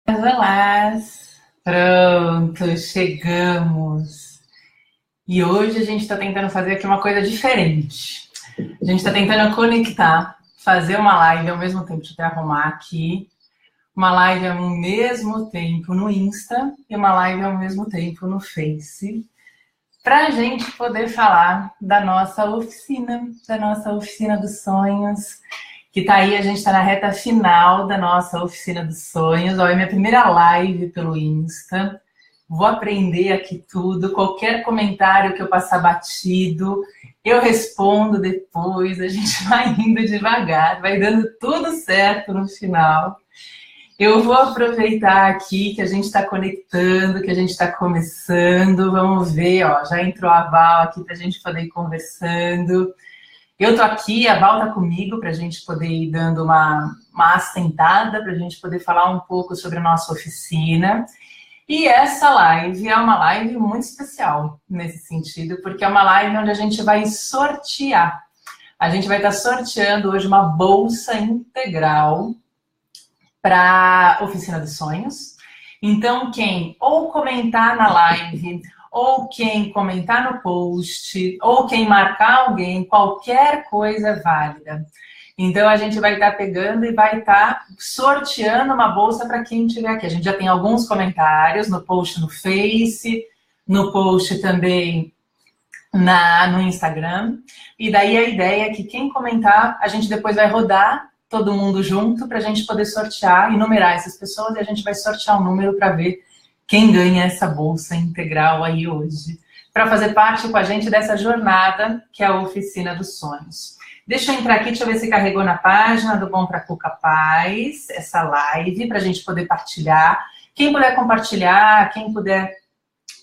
Olá! Pronto, chegamos! E hoje a gente está tentando fazer aqui uma coisa diferente. A gente está tentando conectar, fazer uma live ao mesmo tempo, deixa eu até arrumar aqui, uma live ao mesmo tempo no Insta e uma live ao mesmo tempo no Face, para a gente poder falar da nossa oficina dos sonhos, que tá aí, a gente está na reta final da nossa oficina dos sonhos. Ó, é minha primeira live pelo Insta. Vou aprender aqui tudo. Qualquer comentário que eu passar batido, eu respondo depois. A gente vai indo devagar, vai dando tudo certo no final. Eu vou aproveitar aqui que a gente está conectando, que a gente está começando. Vamos ver, ó, já entrou a Val aqui para a gente poder ir conversando. Eu tô aqui, a Val tá comigo para a gente poder ir dando uma assentada, para a gente poder falar um pouco sobre a nossa oficina. E essa live é uma live muito especial nesse sentido, porque é uma live onde a gente vai sortear. A gente vai estar sorteando hoje uma bolsa integral para a Oficina dos Sonhos. Então, quem ou comentar na live, ou quem comentar no post, ou quem marcar alguém, qualquer coisa é válida. Então, a gente vai estar pegando e vai estar sorteando uma bolsa para quem estiver aqui. A gente já tem alguns comentários no post no Face, no post também no Instagram. E daí a ideia é que quem comentar, a gente depois vai rodar todo mundo junto para a gente poder sortear e numerar essas pessoas, e a gente vai sortear um número para ver quem ganha essa bolsa integral aí hoje, para fazer parte com a gente dessa jornada que é a Oficina dos Sonhos. Deixa eu entrar aqui, deixa eu ver se carregou na página do Bom Pra Cuca Paz, essa live, para a gente poder partilhar. Quem puder compartilhar, quem puder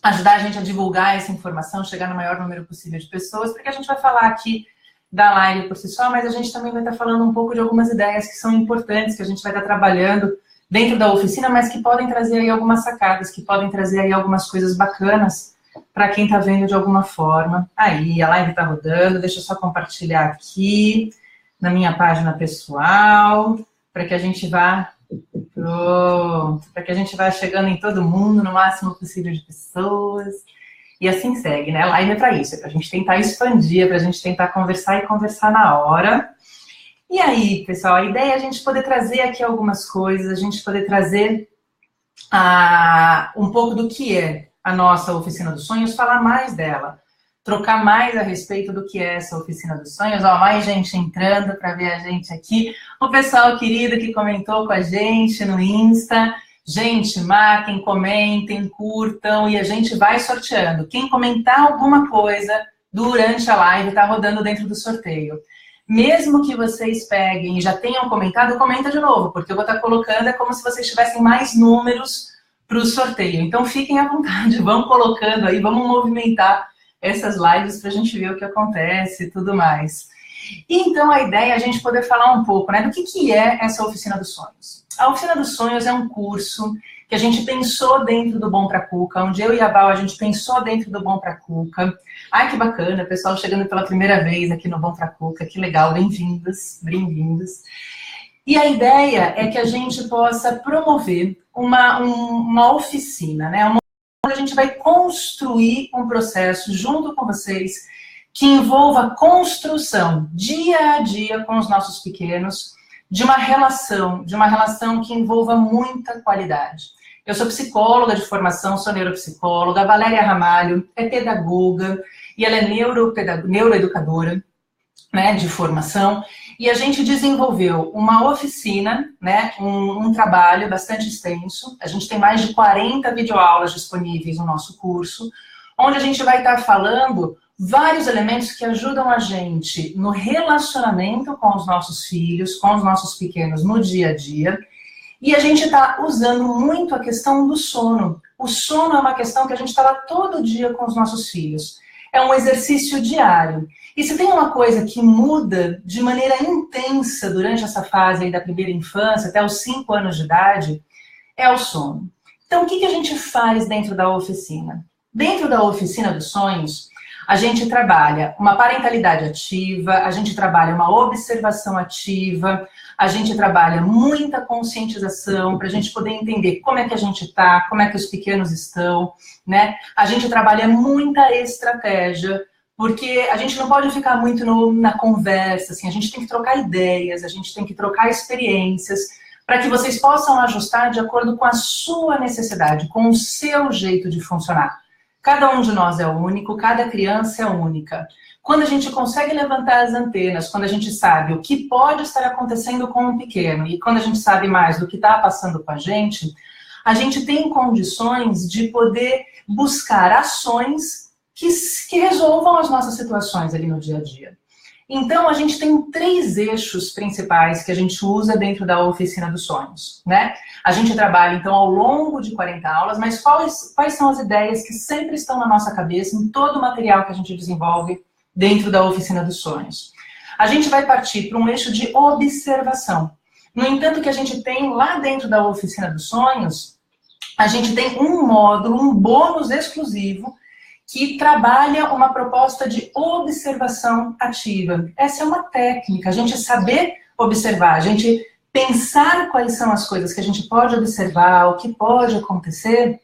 ajudar a gente a divulgar essa informação, chegar no maior número possível de pessoas, porque a gente vai falar aqui da live por si só, mas a gente também vai estar falando um pouco de algumas ideias que são importantes, que a gente vai estar trabalhando dentro da oficina, mas que podem trazer aí algumas sacadas, que podem trazer aí algumas coisas bacanas para quem está vendo de alguma forma. Aí, a live está rodando, deixa eu só compartilhar aqui na minha página pessoal, para que a gente vá, pronto, para que a gente vá chegando em todo mundo, no máximo possível de pessoas, e assim segue, né? A live é para isso, é para a gente tentar expandir, é para a gente tentar conversar e conversar na hora. E aí, pessoal, a ideia é a gente poder trazer aqui algumas coisas, a gente poder trazer um pouco do que é a nossa Oficina dos Sonhos, falar mais dela, trocar mais a respeito do que é essa Oficina dos Sonhos. Ó, mais gente entrando para ver a gente aqui. O pessoal querido que comentou com a gente no Insta. Gente, marquem, comentem, curtam e a gente vai sorteando. Quem comentar alguma coisa durante a live está rodando dentro do sorteio. Mesmo que vocês peguem e já tenham comentado, comenta de novo, porque eu vou estar colocando, é como se vocês tivessem mais números para o sorteio. Então fiquem à vontade, vão colocando aí, vamos movimentar essas lives para a gente ver o que acontece e tudo mais. E então a ideia é a gente poder falar um pouco, né, do que é essa Oficina dos Sonhos. A Oficina dos Sonhos é um curso que a gente pensou dentro do Bom Pra Cuca, onde eu e a Val, a gente pensou dentro do Bom Pra Cuca. Ai, que bacana, pessoal chegando pela primeira vez aqui no Bom Pra Cuca, que legal, bem-vindos, bem-vindos. E a ideia é que a gente possa promover uma oficina, né? Onde a gente vai construir um processo junto com vocês que envolva a construção, dia a dia, com os nossos pequenos, de uma relação que envolva muita qualidade. Eu sou psicóloga de formação, sou neuropsicóloga, a Valéria Ramalho é pedagoga e ela é neuroeducadora, né, de formação, e a gente desenvolveu uma oficina, né, um trabalho bastante extenso. A gente tem mais de 40 videoaulas disponíveis no nosso curso, onde a gente vai estar falando vários elementos que ajudam a gente no relacionamento com os nossos filhos, com os nossos pequenos no dia a dia. E a gente está usando muito a questão do sono. O sono é uma questão que a gente está lá todo dia com os nossos filhos. É um exercício diário. E se tem uma coisa que muda de maneira intensa durante essa fase aí da primeira infância, até os 5 anos de idade, é o sono. Então, o que a gente faz dentro da oficina? Dentro da Oficina dos Sonhos, A gente trabalha uma parentalidade ativa, a gente trabalha uma observação ativa, a gente trabalha muita conscientização para a gente poder entender como é que a gente está, como é que os pequenos estão, né? A gente trabalha muita estratégia, porque a gente não pode ficar muito na conversa, assim, a gente tem que trocar ideias, a gente tem que trocar experiências, para que vocês possam ajustar de acordo com a sua necessidade, com o seu jeito de funcionar. Cada um de nós é único, cada criança é única. Quando a gente consegue levantar as antenas, quando a gente sabe o que pode estar acontecendo com um pequeno, e quando a gente sabe mais do que está passando com a gente tem condições de poder buscar ações que resolvam as nossas situações ali no dia a dia. Então, a gente tem 3 eixos principais que a gente usa dentro da Oficina dos Sonhos, né? A gente trabalha, então, ao longo de 40 aulas, mas quais são as ideias que sempre estão na nossa cabeça, em todo o material que a gente desenvolve dentro da Oficina dos Sonhos? A gente vai partir para um eixo de observação. No entanto, que a gente tem lá dentro da Oficina dos Sonhos, a gente tem um módulo, um bônus exclusivo, que trabalha uma proposta de observação ativa. Essa é uma técnica, a gente saber observar, a gente pensar quais são as coisas que a gente pode observar, o que pode acontecer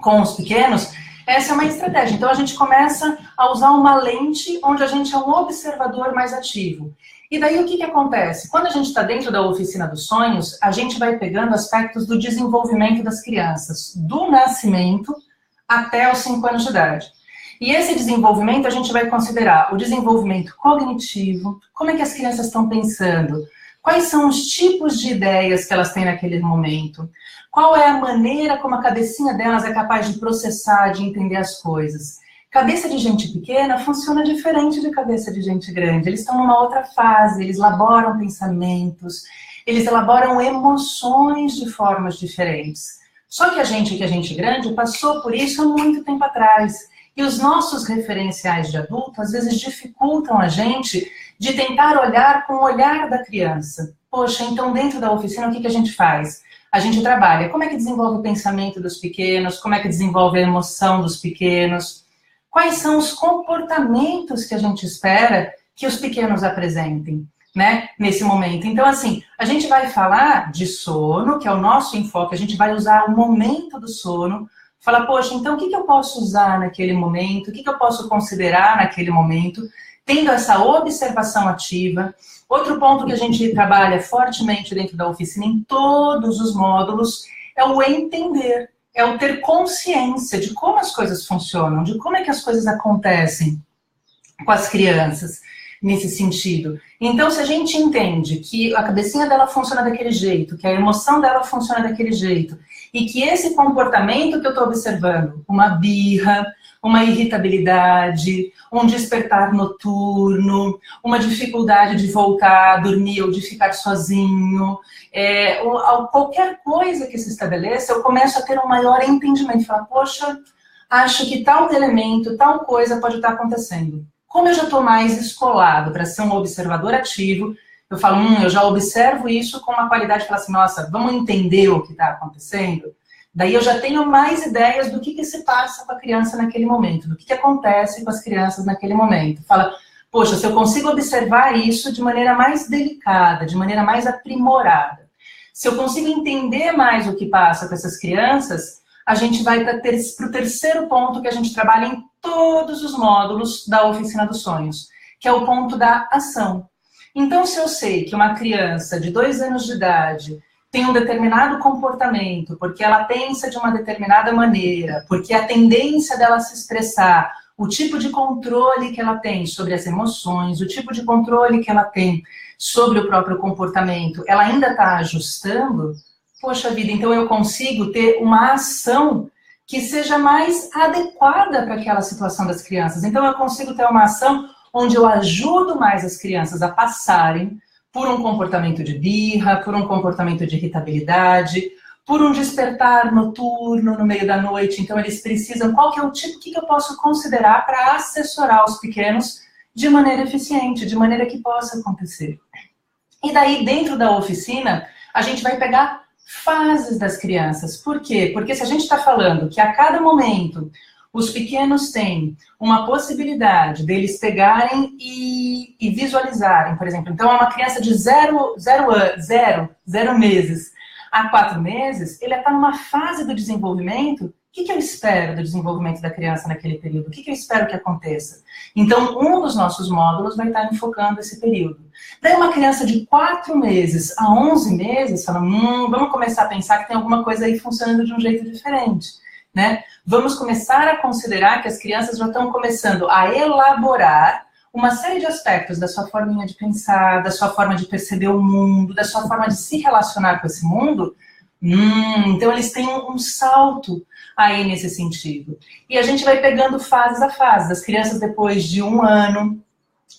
com os pequenos, essa é uma estratégia. Então, a gente começa a usar uma lente onde a gente é um observador mais ativo. E daí, o que acontece? Quando a gente está dentro da Oficina dos Sonhos, a gente vai pegando aspectos do desenvolvimento das crianças, do nascimento até os 5 anos de idade. E esse desenvolvimento a gente vai considerar o desenvolvimento cognitivo, como é que as crianças estão pensando, quais são os tipos de ideias que elas têm naquele momento, qual é a maneira como a cabecinha delas é capaz de processar, de entender as coisas. Cabeça de gente pequena funciona diferente de cabeça de gente grande, eles estão numa outra fase, eles elaboram pensamentos, eles elaboram emoções de formas diferentes. Só que a gente grande passou por isso há muito tempo atrás. E os nossos referenciais de adulto, às vezes, dificultam a gente de tentar olhar com o olhar da criança. Poxa, então dentro da oficina o que a gente faz? A gente trabalha como é que desenvolve o pensamento dos pequenos, como é que desenvolve a emoção dos pequenos, quais são os comportamentos que a gente espera que os pequenos apresentem, né, nesse momento. Então, assim, a gente vai falar de sono, que é o nosso enfoque, a gente vai usar o momento do sono, falar, poxa, então o que eu posso usar naquele momento, o que eu posso considerar naquele momento, tendo essa observação ativa. Outro ponto que a gente trabalha fortemente dentro da oficina, em todos os módulos, é o entender, é o ter consciência de como as coisas funcionam, de como é que as coisas acontecem com as crianças, nesse sentido. Então, se a gente entende que a cabecinha dela funciona daquele jeito, que a emoção dela funciona daquele jeito, e que esse comportamento que eu estou observando, uma birra, uma irritabilidade, um despertar noturno, uma dificuldade de voltar a dormir ou de ficar sozinho, qualquer coisa que se estabeleça, eu começo a ter um maior entendimento. Falar, poxa, acho que tal elemento, tal coisa pode estar acontecendo. Como eu já estou mais escolado para ser um observador ativo, eu falo, eu já observo isso com uma qualidade de falar assim, nossa, vamos entender o que está acontecendo? Daí eu já tenho mais ideias do que se passa com a criança naquele momento, do que acontece com as crianças naquele momento. Fala, poxa, se eu consigo observar isso de maneira mais delicada, de maneira mais aprimorada, se eu consigo entender mais o que passa com essas crianças, a gente vai para o terceiro ponto que a gente trabalha em todos os módulos da Oficina dos Sonhos, que é o ponto da ação. Então, se eu sei que uma criança de 2 anos de idade tem um determinado comportamento, porque ela pensa de uma determinada maneira, porque a tendência dela se expressar, o tipo de controle que ela tem sobre as emoções, o tipo de controle que ela tem sobre o próprio comportamento, ela ainda está ajustando, poxa vida, então eu consigo ter uma ação que seja mais adequada para aquela situação das crianças. Então eu consigo ter uma ação onde eu ajudo mais as crianças a passarem por um comportamento de birra, por um comportamento de irritabilidade, por um despertar noturno no meio da noite. Então eles precisam, qual que é o tipo, o que eu posso considerar para assessorar os pequenos de maneira eficiente, de maneira que possa acontecer. E daí, dentro da oficina, a gente vai pegar fases das crianças. Por quê? Porque se a gente está falando que a cada momento os pequenos têm uma possibilidade deles pegarem e visualizarem, por exemplo. Então, uma criança de 0 meses a 4 meses, ele está numa fase do desenvolvimento. O que eu espero do desenvolvimento da criança naquele período? O que eu espero que aconteça? Então, um dos nossos módulos vai estar enfocando esse período. Daí, uma criança de 4 meses a 11 meses, fala, vamos começar a pensar que tem alguma coisa aí funcionando de um jeito diferente, né? Vamos começar a considerar que as crianças já estão começando a elaborar uma série de aspectos da sua forminha de pensar, da sua forma de perceber o mundo, da sua forma de se relacionar com esse mundo. Então, eles têm um salto aí nesse sentido. E a gente vai pegando fases a fase. As crianças depois de 1 ano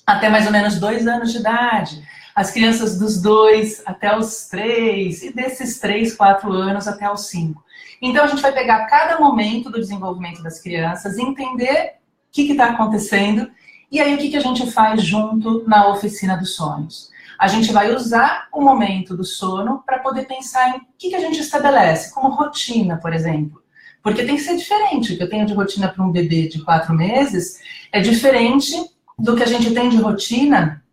até mais ou menos 2 anos de idade. As crianças dos 2 até os 3. E desses 3, 4 anos até os 5. Então, a gente vai pegar cada momento do desenvolvimento das crianças, entender o que está acontecendo. E aí, o que a gente faz junto na oficina dos sonhos? A gente vai usar o momento do sono para poder pensar em o que a gente estabelece, como rotina, por exemplo. Porque tem que ser diferente. O que eu tenho de rotina para um bebê de 4 meses é diferente do que a gente tem de rotina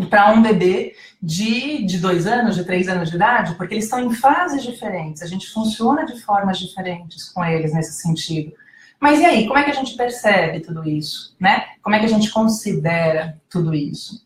para um bebê de 2 anos, de 3 anos de idade, porque eles estão em fases diferentes. A gente funciona de formas diferentes com eles nesse sentido. Mas e aí, como é que a gente percebe tudo isso, né? Como é que a gente considera tudo isso?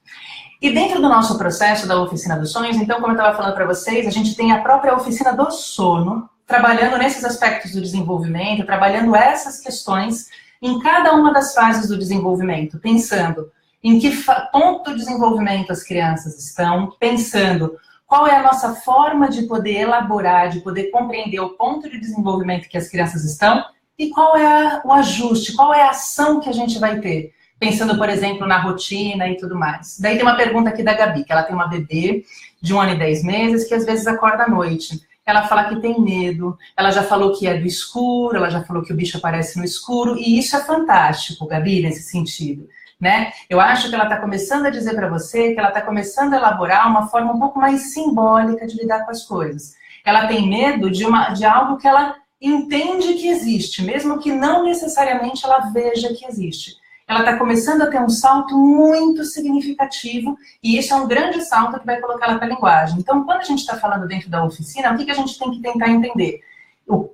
E dentro do nosso processo da Oficina dos Sonhos, então, como eu estava falando para vocês, a gente tem a própria Oficina do Sono, trabalhando nesses aspectos do desenvolvimento, trabalhando essas questões em cada uma das fases do desenvolvimento, pensando em que ponto do desenvolvimento as crianças estão, pensando qual é a nossa forma de poder elaborar, de poder compreender o ponto de desenvolvimento que as crianças estão, e qual é o ajuste, qual é a ação que a gente vai ter? Pensando, por exemplo, na rotina e tudo mais. Daí tem uma pergunta aqui da Gabi, que ela tem uma bebê de 1 ano e 10 meses, que às vezes acorda à noite. Ela fala que tem medo, ela já falou que é do escuro, ela já falou que o bicho aparece no escuro, e isso é fantástico, Gabi, nesse sentido, né? Eu acho que ela está começando a dizer para você que ela está começando a elaborar uma forma um pouco mais simbólica de lidar com as coisas. Ela tem medo de algo que ela entende que existe, mesmo que não necessariamente ela veja que existe. Ela está começando a ter um salto muito significativo, e isso é um grande salto que vai colocar ela para a linguagem. Então, quando a gente está falando dentro da oficina, o que a gente tem que tentar entender?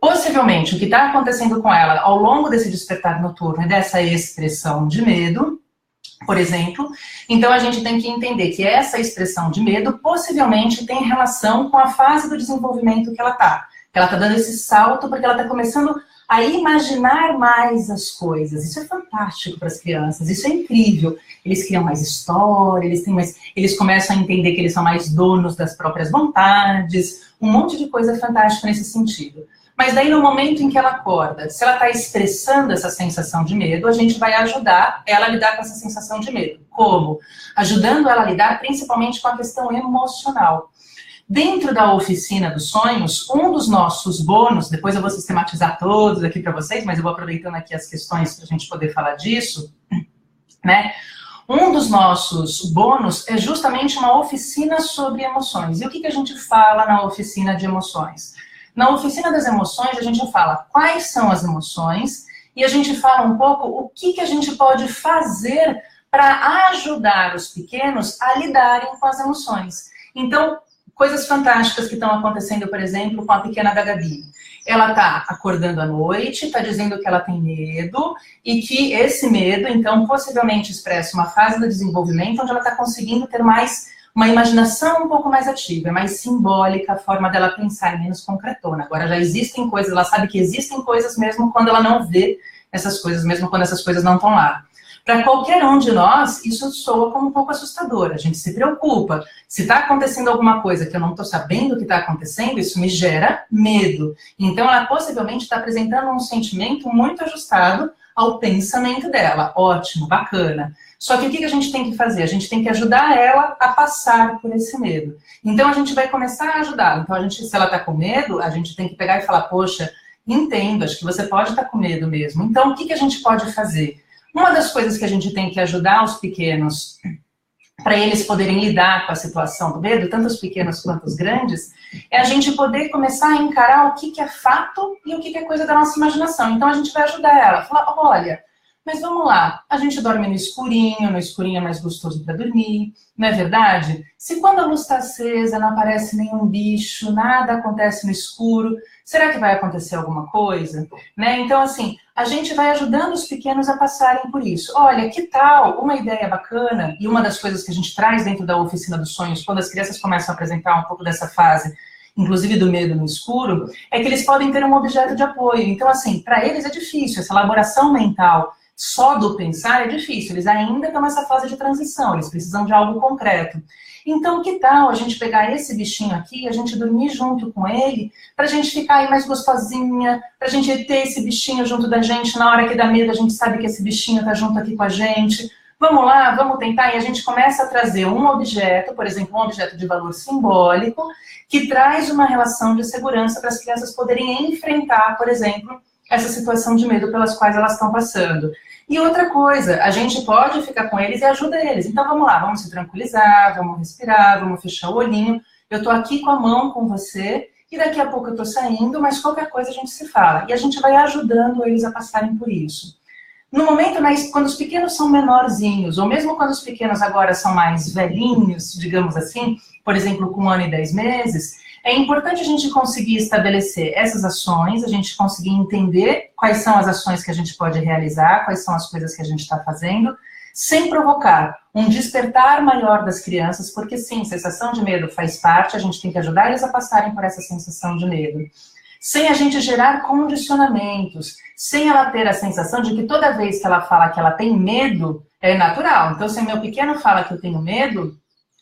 Possivelmente, o que está acontecendo com ela ao longo desse despertar noturno e dessa expressão de medo, por exemplo, então a gente tem que entender que essa expressão de medo possivelmente tem relação com a fase do desenvolvimento que ela está. Ela está dando esse salto porque ela está começando a imaginar mais as coisas. Isso é fantástico para as crianças, isso é incrível. Eles criam mais história, eles começam a entender que eles são mais donos das próprias vontades, um monte de coisa fantástica nesse sentido. Mas daí, no momento em que ela acorda, se ela está expressando essa sensação de medo, a gente vai ajudar ela a lidar com essa sensação de medo. Como? Ajudando ela a lidar principalmente com a questão emocional. Dentro da Oficina dos Sonhos, um dos nossos bônus, depois eu vou sistematizar todos aqui para vocês, mas eu vou aproveitando aqui as questões para a gente poder falar disso, né? Um dos nossos bônus é justamente uma oficina sobre emoções. E o que a gente fala na oficina de emoções? Na oficina das emoções, a gente fala quais são as emoções e a gente fala um pouco o que a gente pode fazer para ajudar os pequenos a lidarem com as emoções. Então, coisas fantásticas que estão acontecendo, por exemplo, com a pequena da Gabi. Ela está acordando à noite, está dizendo que ela tem medo e que esse medo, então, possivelmente expressa uma fase do desenvolvimento onde ela está conseguindo ter mais uma imaginação um pouco mais ativa, é mais simbólica a forma dela pensar, menos concretona. Agora já existem coisas, ela sabe que existem coisas mesmo quando ela não vê essas coisas, mesmo quando essas coisas não estão lá. Para qualquer um de nós, isso soa como um pouco assustador. A gente se preocupa. Se está acontecendo alguma coisa que eu não estou sabendo o que está acontecendo, isso me gera medo. Então, ela possivelmente está apresentando um sentimento muito ajustado ao pensamento dela. Ótimo, bacana. Só que o que a gente tem que fazer? A gente tem que ajudar ela a passar por esse medo. Então, a gente vai começar a ajudá-la. Então, se ela está com medo, a gente tem que pegar e falar, poxa, entendo, acho que você pode estar com medo mesmo. Então, o que a gente pode fazer? Uma das coisas que a gente tem que ajudar os pequenos para eles poderem lidar com a situação do medo, tanto os pequenos quanto os grandes, é a gente poder começar a encarar o que é fato e o que é coisa da nossa imaginação. Então a gente vai ajudar ela, falar, olha, mas vamos lá, a gente dorme no escurinho é mais gostoso para dormir, não é verdade? Se quando a luz está acesa não aparece nenhum bicho, nada acontece no escuro, será que vai acontecer alguma coisa? Né? Então, assim, a gente vai ajudando os pequenos a passarem por isso. Olha, que tal uma ideia bacana, e uma das coisas que a gente traz dentro da oficina dos sonhos, quando as crianças começam a apresentar um pouco dessa fase, inclusive do medo no escuro, é que eles podem ter um objeto de apoio. Então, assim, para eles é difícil, essa elaboração mental só do pensar é difícil, eles ainda estão nessa fase de transição, eles precisam de algo concreto. Então, que tal a gente pegar esse bichinho aqui, a gente dormir junto com ele, para a gente ficar aí mais gostosinha, para a gente ter esse bichinho junto da gente, na hora que dá medo, a gente sabe que esse bichinho está junto aqui com a gente. Vamos lá, vamos tentar, e a gente começa a trazer um objeto, por exemplo, um objeto de valor simbólico, que traz uma relação de segurança para as crianças poderem enfrentar, por exemplo, essa situação de medo pelas quais elas estão passando. E outra coisa, a gente pode ficar com eles e ajuda eles. Então vamos lá, vamos se tranquilizar, vamos respirar, vamos fechar o olhinho. Eu estou aqui com a mão com você e daqui a pouco eu estou saindo, mas qualquer coisa a gente se fala. E a gente vai ajudando eles a passarem por isso. No momento, quando os pequenos são menorzinhos, ou mesmo quando os pequenos agora são mais velhinhos, digamos assim, por exemplo, com 1 ano e 10 meses, é importante a gente conseguir estabelecer essas ações, a gente conseguir entender quais são as ações que a gente pode realizar, quais são as coisas que a gente está fazendo, sem provocar um despertar maior das crianças, porque sim, sensação de medo faz parte, a gente tem que ajudar eles a passarem por essa sensação de medo. Sem a gente gerar condicionamentos, sem ela ter a sensação de que toda vez que ela fala que ela tem medo, é natural. Então, se meu pequeno fala que eu tenho medo,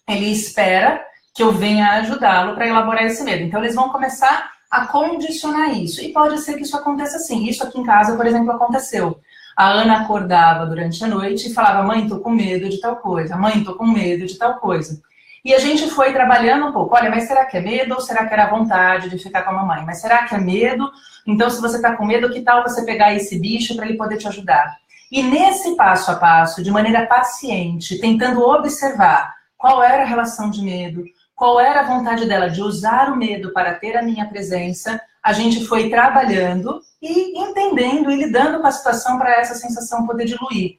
ele espera que eu venha ajudá-lo para elaborar esse medo. Então, eles vão começar a condicionar isso. E pode ser que isso aconteça assim. Isso aqui em casa, por exemplo, aconteceu. A Ana acordava durante a noite e falava, mãe, tô com medo de tal coisa. Mãe, tô com medo de tal coisa. E a gente foi trabalhando um pouco. Olha, mas será que é medo ou será que era vontade de ficar com a mamãe? Mas será que é medo? Então, se você está com medo, que tal você pegar esse bicho para ele poder te ajudar? E nesse passo a passo, de maneira paciente, tentando observar qual era a relação de medo, qual era a vontade dela de usar o medo para ter a minha presença, a gente foi trabalhando e entendendo e lidando com a situação para essa sensação poder diluir.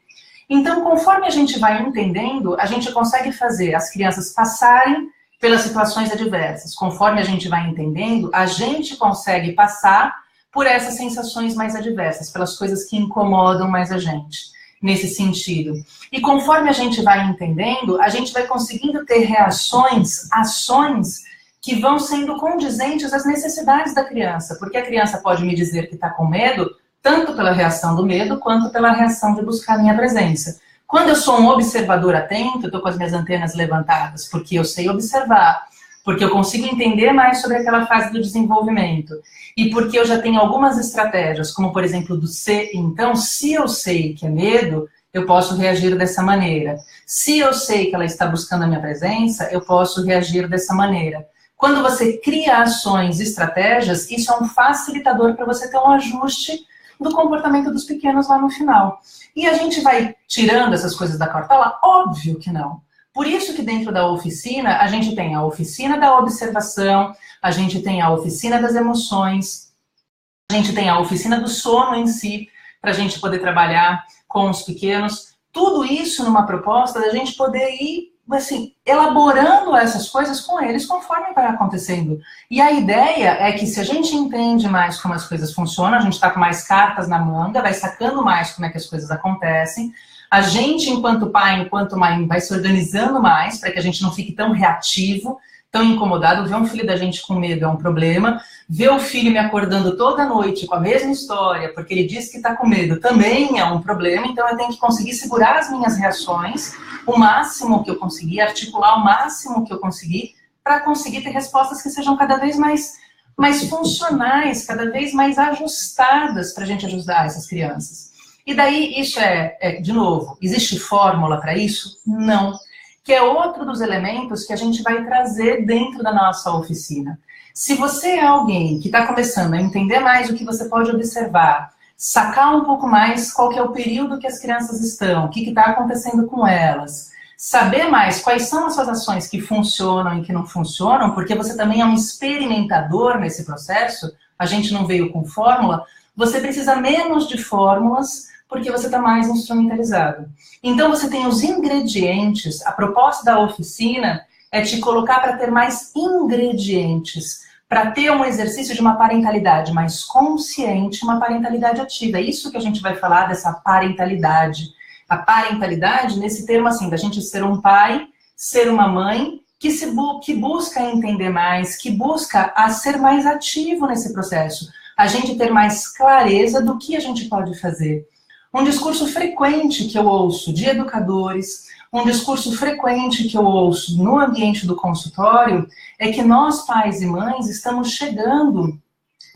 Então, conforme a gente vai entendendo, a gente consegue fazer as crianças passarem pelas situações adversas. Conforme a gente vai entendendo, a gente consegue passar por essas sensações mais adversas, pelas coisas que incomodam mais a gente, nesse sentido. E conforme a gente vai entendendo, a gente vai conseguindo ter reações, ações que vão sendo condizentes às necessidades da criança. Porque a criança pode me dizer que está com medo, tanto pela reação do medo, quanto pela reação de buscar a minha presença. Quando eu sou um observador atento, eu estou com as minhas antenas levantadas, porque eu sei observar, porque eu consigo entender mais sobre aquela fase do desenvolvimento, e porque eu já tenho algumas estratégias, como, por exemplo, do ser. Então, se eu sei que é medo, eu posso reagir dessa maneira. Se eu sei que ela está buscando a minha presença, eu posso reagir dessa maneira. Quando você cria ações, estratégias, isso é um facilitador para você ter um ajuste do comportamento dos pequenos lá no final. E a gente vai tirando essas coisas da cartola? Óbvio que não. Por isso que dentro da oficina, a gente tem a oficina da observação, a gente tem a oficina das emoções, a gente tem a oficina do sono em si, para a gente poder trabalhar com os pequenos. Tudo isso numa proposta da gente poder ir, assim, elaborando essas coisas com eles conforme vai acontecendo. E a ideia é que se a gente entende mais como as coisas funcionam, a gente está com mais cartas na manga, vai sacando mais como é que as coisas acontecem, a gente, enquanto pai, enquanto mãe, vai se organizando mais para que a gente não fique tão reativo, tão incomodado. Ver um filho da gente com medo é um problema. Ver o filho me acordando toda noite com a mesma história, porque ele disse que está com medo, também é um problema. Então eu tenho que conseguir segurar as minhas reações o máximo que eu conseguir, articular o máximo que eu conseguir, para conseguir ter respostas que sejam cada vez mais funcionais, cada vez mais ajustadas para a gente ajudar essas crianças. E daí, isso de novo, existe fórmula para isso? Não. Que é outro dos elementos que a gente vai trazer dentro da nossa oficina. Se você é alguém que está começando a entender mais o que você pode observar, sacar um pouco mais qual que é o período que as crianças estão, o que está acontecendo com elas, saber mais quais são as suas ações que funcionam e que não funcionam, porque você também é um experimentador nesse processo, a gente não veio com fórmula, você precisa menos de fórmulas porque você está mais instrumentalizado. Então você tem os ingredientes, a proposta da oficina é te colocar para ter mais ingredientes, para ter um exercício de uma parentalidade mais consciente, uma parentalidade ativa. É isso que a gente vai falar dessa parentalidade. A parentalidade, nesse termo assim, da gente ser um pai, ser uma mãe, que busca entender mais, que busca a ser mais ativo nesse processo. A gente ter mais clareza do que a gente pode fazer. Um discurso frequente que eu ouço de educadores, um discurso frequente que eu ouço no ambiente do consultório, é que nós, pais e mães, estamos chegando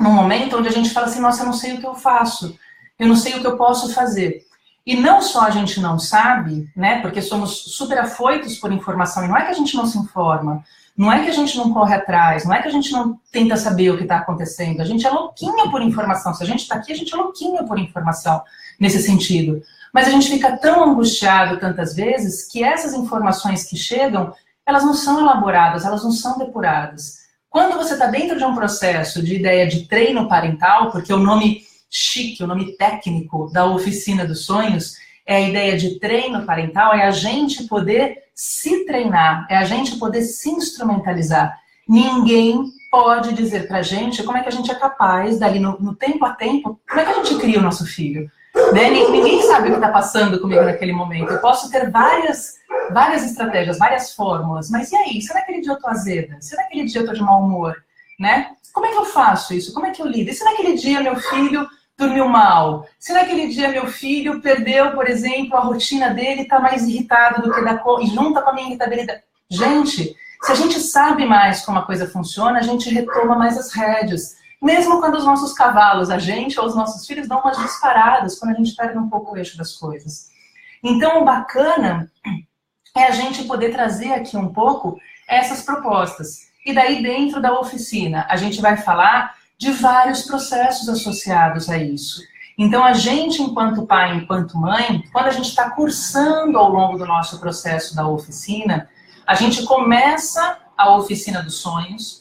num momento onde a gente fala assim, nossa, eu não sei o que eu faço, eu não sei o que eu posso fazer. E não só a gente não sabe, né, porque somos super afoitos por informação, e não é que a gente não se informa, não é que a gente não corre atrás, não é que a gente não tenta saber o que está acontecendo, a gente é louquinha por informação, se a gente está aqui, a gente é louquinha por informação nesse sentido. Mas a gente fica tão angustiado tantas vezes que essas informações que chegam, elas não são elaboradas, elas não são depuradas. Quando você está dentro de um processo de ideia de treino parental, porque o nome chique, o nome técnico da oficina dos sonhos é a ideia de treino parental, é a gente poder se treinar, é a gente poder se instrumentalizar. Ninguém pode dizer pra gente como é que a gente é capaz, dali no tempo a tempo, como é que a gente cria o nosso filho. Né? Ninguém sabe o que está passando comigo naquele momento. Eu posso ter várias estratégias, várias fórmulas, mas e aí? Se naquele dia eu tô azeda? Se naquele dia eu tô de mau humor? Né? Como é que eu faço isso? Como é que eu lido? E se naquele dia meu filho dormiu mal? Se naquele dia meu filho perdeu, por exemplo, a rotina dele, está mais irritado do que e junta com a minha irritabilidade? Gente, se a gente sabe mais como a coisa funciona, a gente retoma mais as rédeas. Mesmo quando os nossos cavalos, a gente ou os nossos filhos, dão umas disparadas, quando a gente perde um pouco o eixo das coisas. Então, o bacana é a gente poder trazer aqui um pouco essas propostas. E daí, dentro da oficina, a gente vai falar de vários processos associados a isso. Então, a gente, enquanto pai, enquanto mãe, quando a gente está cursando ao longo do nosso processo da oficina, a gente começa a oficina dos sonhos,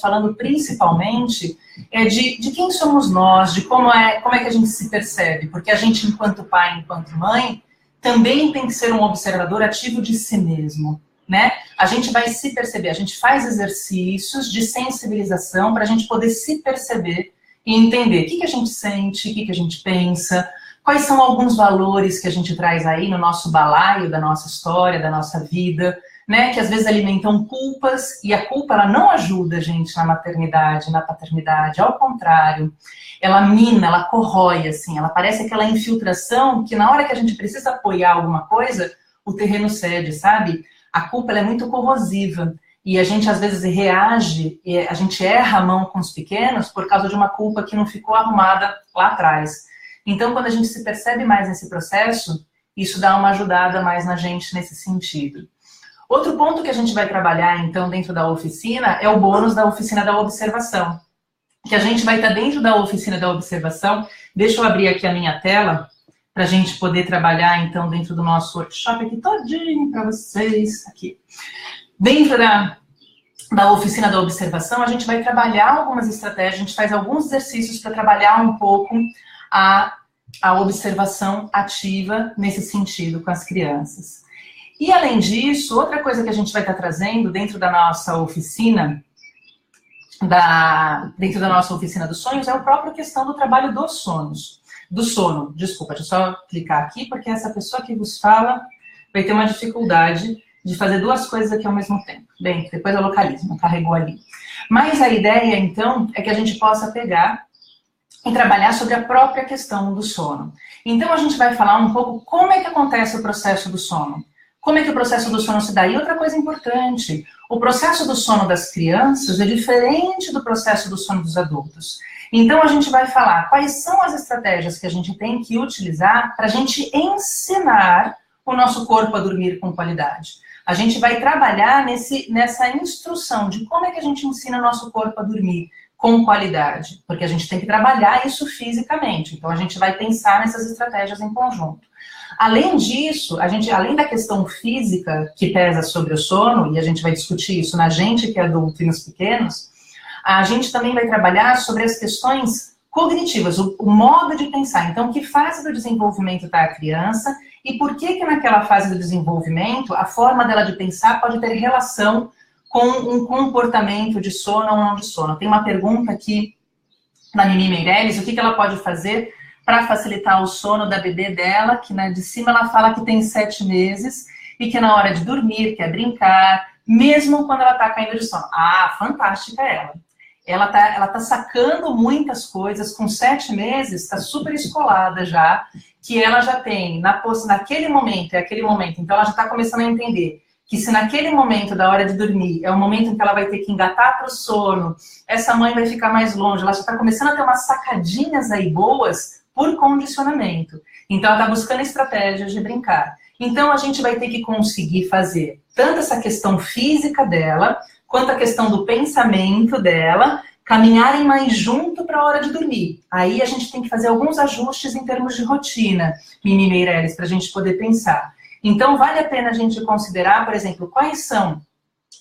falando principalmente de quem somos nós, de como é que a gente se percebe, porque a gente, enquanto pai, enquanto mãe, também tem que ser um observador ativo de si mesmo. Né? A gente vai se perceber, a gente faz exercícios de sensibilização para a gente poder se perceber e entender o que a gente sente, o que a gente pensa, quais são alguns valores que a gente traz aí no nosso balaio da nossa história, da nossa vida, né? Que às vezes alimentam culpas, e a culpa ela não ajuda a gente na maternidade, na paternidade, ao contrário, ela mina, ela corrói, assim, ela parece aquela infiltração que na hora que a gente precisa apoiar alguma coisa, o terreno cede, sabe? A culpa ela é muito corrosiva e a gente às vezes reage, a gente erra a mão com os pequenos por causa de uma culpa que não ficou arrumada lá atrás. Então, quando a gente se percebe mais nesse processo, isso dá uma ajudada mais na gente nesse sentido. Outro ponto que a gente vai trabalhar, então, dentro da oficina é o bônus da oficina da observação. Que a gente vai estar dentro da oficina da observação. Deixa eu abrir aqui a minha tela para a gente poder trabalhar, então, dentro do nosso workshop aqui todinho para vocês. Aqui. Dentro da oficina da observação, a gente vai trabalhar algumas estratégias, a gente faz alguns exercícios para trabalhar um pouco a observação ativa nesse sentido com as crianças. E, além disso, outra coisa que a gente vai estar trazendo dentro da nossa oficina, dentro da nossa oficina dos sonhos, é a própria questão do trabalho dos sonhos. Do sono, desculpa, deixa eu só clicar aqui, porque essa pessoa que vos fala vai ter uma dificuldade de fazer duas coisas aqui ao mesmo tempo. Bem, depois eu localizo, não carregou ali. Mas a ideia, então, é que a gente possa pegar e trabalhar sobre a própria questão do sono. Então, a gente vai falar um pouco como é que acontece o processo do sono. Como é que o processo do sono se dá? E outra coisa importante, o processo do sono das crianças é diferente do processo do sono dos adultos. Então, a gente vai falar quais são as estratégias que a gente tem que utilizar para a gente ensinar o nosso corpo a dormir com qualidade. A gente vai trabalhar nessa instrução de como é que a gente ensina o nosso corpo a dormir com qualidade, porque a gente tem que trabalhar isso fisicamente. Então, a gente vai pensar nessas estratégias em conjunto. Além disso, além da questão física que pesa sobre o sono, e a gente vai discutir isso na gente que é adulto e nos pequenos, a gente também vai trabalhar sobre as questões cognitivas, o modo de pensar. Então, que fase do desenvolvimento está a criança e por que naquela fase do desenvolvimento a forma dela de pensar pode ter relação com um comportamento de sono ou não de sono. Tem uma pergunta aqui na Mimi Meirelles, o que ela pode fazer para facilitar o sono da bebê dela, que de cima ela fala que tem 7 meses e que na hora de dormir quer brincar, mesmo quando ela está caindo de sono. Ah, fantástica ela. Ela tá sacando muitas coisas, com 7 meses, está super escolada já, que ela já tem, naquele momento, então ela já está começando a entender que se naquele momento da hora de dormir é o momento em que ela vai ter que engatar para o sono, essa mãe vai ficar mais longe, ela já está começando a ter umas sacadinhas aí boas por condicionamento. Então ela está buscando estratégias de brincar. Então a gente vai ter que conseguir fazer tanto essa questão física dela, quanto a questão do pensamento dela, caminharem mais junto para a hora de dormir. Aí a gente tem que fazer alguns ajustes em termos de rotina, Mimi Meirelles, para a gente poder pensar. Então, vale a pena a gente considerar, por exemplo, quais são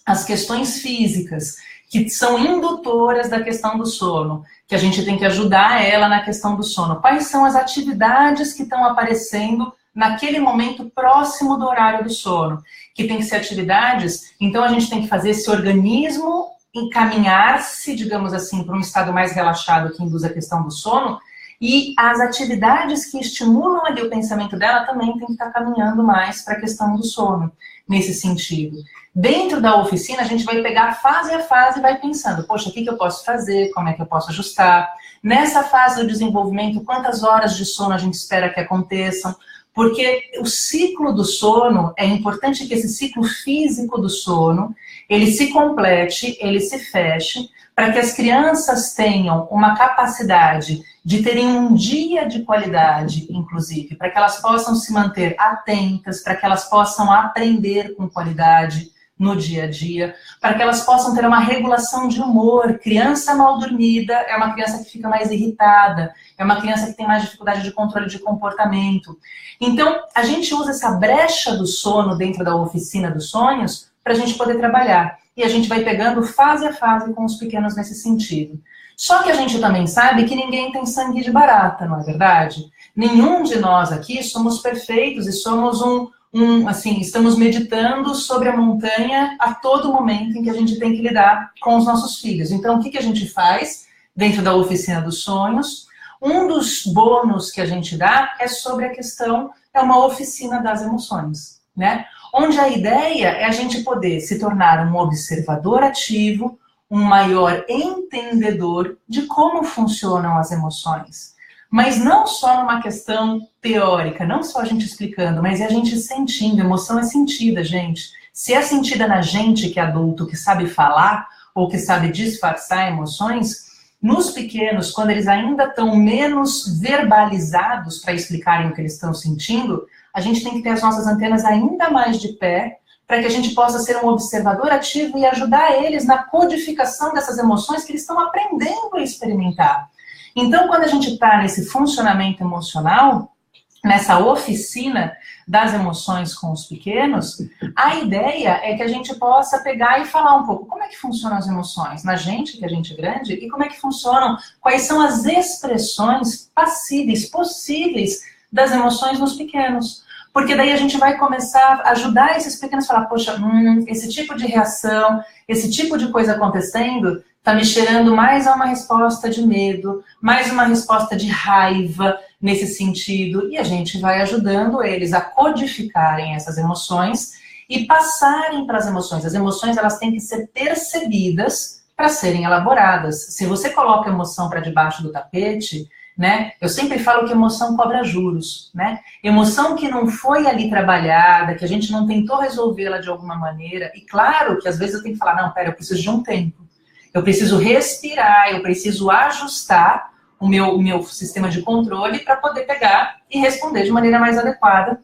as questões físicas que são indutoras da questão do sono, que a gente tem que ajudar ela na questão do sono. Quais são as atividades que estão aparecendo naquele momento próximo do horário do sono, que tem que ser atividades, então a gente tem que fazer esse organismo encaminhar-se, digamos assim, para um estado mais relaxado que induz a questão do sono, e as atividades que estimulam ali o pensamento dela também tem que estar caminhando mais para a questão do sono, nesse sentido. Dentro da oficina, a gente vai pegar fase a fase e vai pensando, poxa, o que eu posso fazer, como é que eu posso ajustar? Nessa fase do desenvolvimento, quantas horas de sono a gente espera que aconteçam? Porque o ciclo do sono, é importante que esse ciclo físico do sono, ele se complete, ele se feche, para que as crianças tenham uma capacidade de terem um dia de qualidade, inclusive, para que elas possam se manter atentas, para que elas possam aprender com qualidade no dia a dia, para que elas possam ter uma regulação de humor. Criança mal dormida é uma criança que fica mais irritada, é uma criança que tem mais dificuldade de controle de comportamento. Então, a gente usa essa brecha do sono dentro da oficina dos sonhos para a gente poder trabalhar. E a gente vai pegando fase a fase com os pequenos nesse sentido. Só que a gente também sabe que ninguém tem sangue de barata, não é verdade? Nenhum de nós aqui somos perfeitos e somos assim, estamos meditando sobre a montanha a todo momento em que a gente tem que lidar com os nossos filhos. Então, o que a gente faz dentro da oficina dos sonhos? Um dos bônus que a gente dá é sobre a questão, é uma oficina das emoções, né? Onde a ideia é a gente poder se tornar um observador ativo, um maior entendedor de como funcionam as emoções. Mas não só numa questão teórica, não só a gente explicando, mas é a gente sentindo. Emoção é sentida, gente. Se é sentida na gente que é adulto, que sabe falar ou que sabe disfarçar emoções, nos pequenos, quando eles ainda estão menos verbalizados para explicarem o que eles estão sentindo, a gente tem que ter as nossas antenas ainda mais de pé para que a gente possa ser um observador ativo e ajudar eles na codificação dessas emoções que eles estão aprendendo a experimentar. Então, quando a gente está nesse funcionamento emocional, nessa oficina das emoções com os pequenos, a ideia é que a gente possa pegar e falar um pouco como é que funcionam as emoções na gente, que a gente é grande, e como é que funcionam, quais são as expressões passíveis, possíveis das emoções nos pequenos. Porque daí a gente vai começar a ajudar esses pequenos a falar, poxa, esse tipo de reação, esse tipo de coisa acontecendo, está me cheirando mais a uma resposta de medo, mais uma resposta de raiva nesse sentido. E a gente vai ajudando eles a codificarem essas emoções e passarem para as emoções. As emoções, elas têm que ser percebidas para serem elaboradas. Se você coloca a emoção para debaixo do tapete, né? Eu sempre falo que emoção cobra juros, né? Emoção que não foi ali trabalhada, que a gente não tentou resolvê-la de alguma maneira. E claro que às vezes eu tenho que falar, não, pera, eu preciso de um tempo. Eu preciso respirar, eu preciso ajustar o meu sistema de controle para poder pegar e responder de maneira mais adequada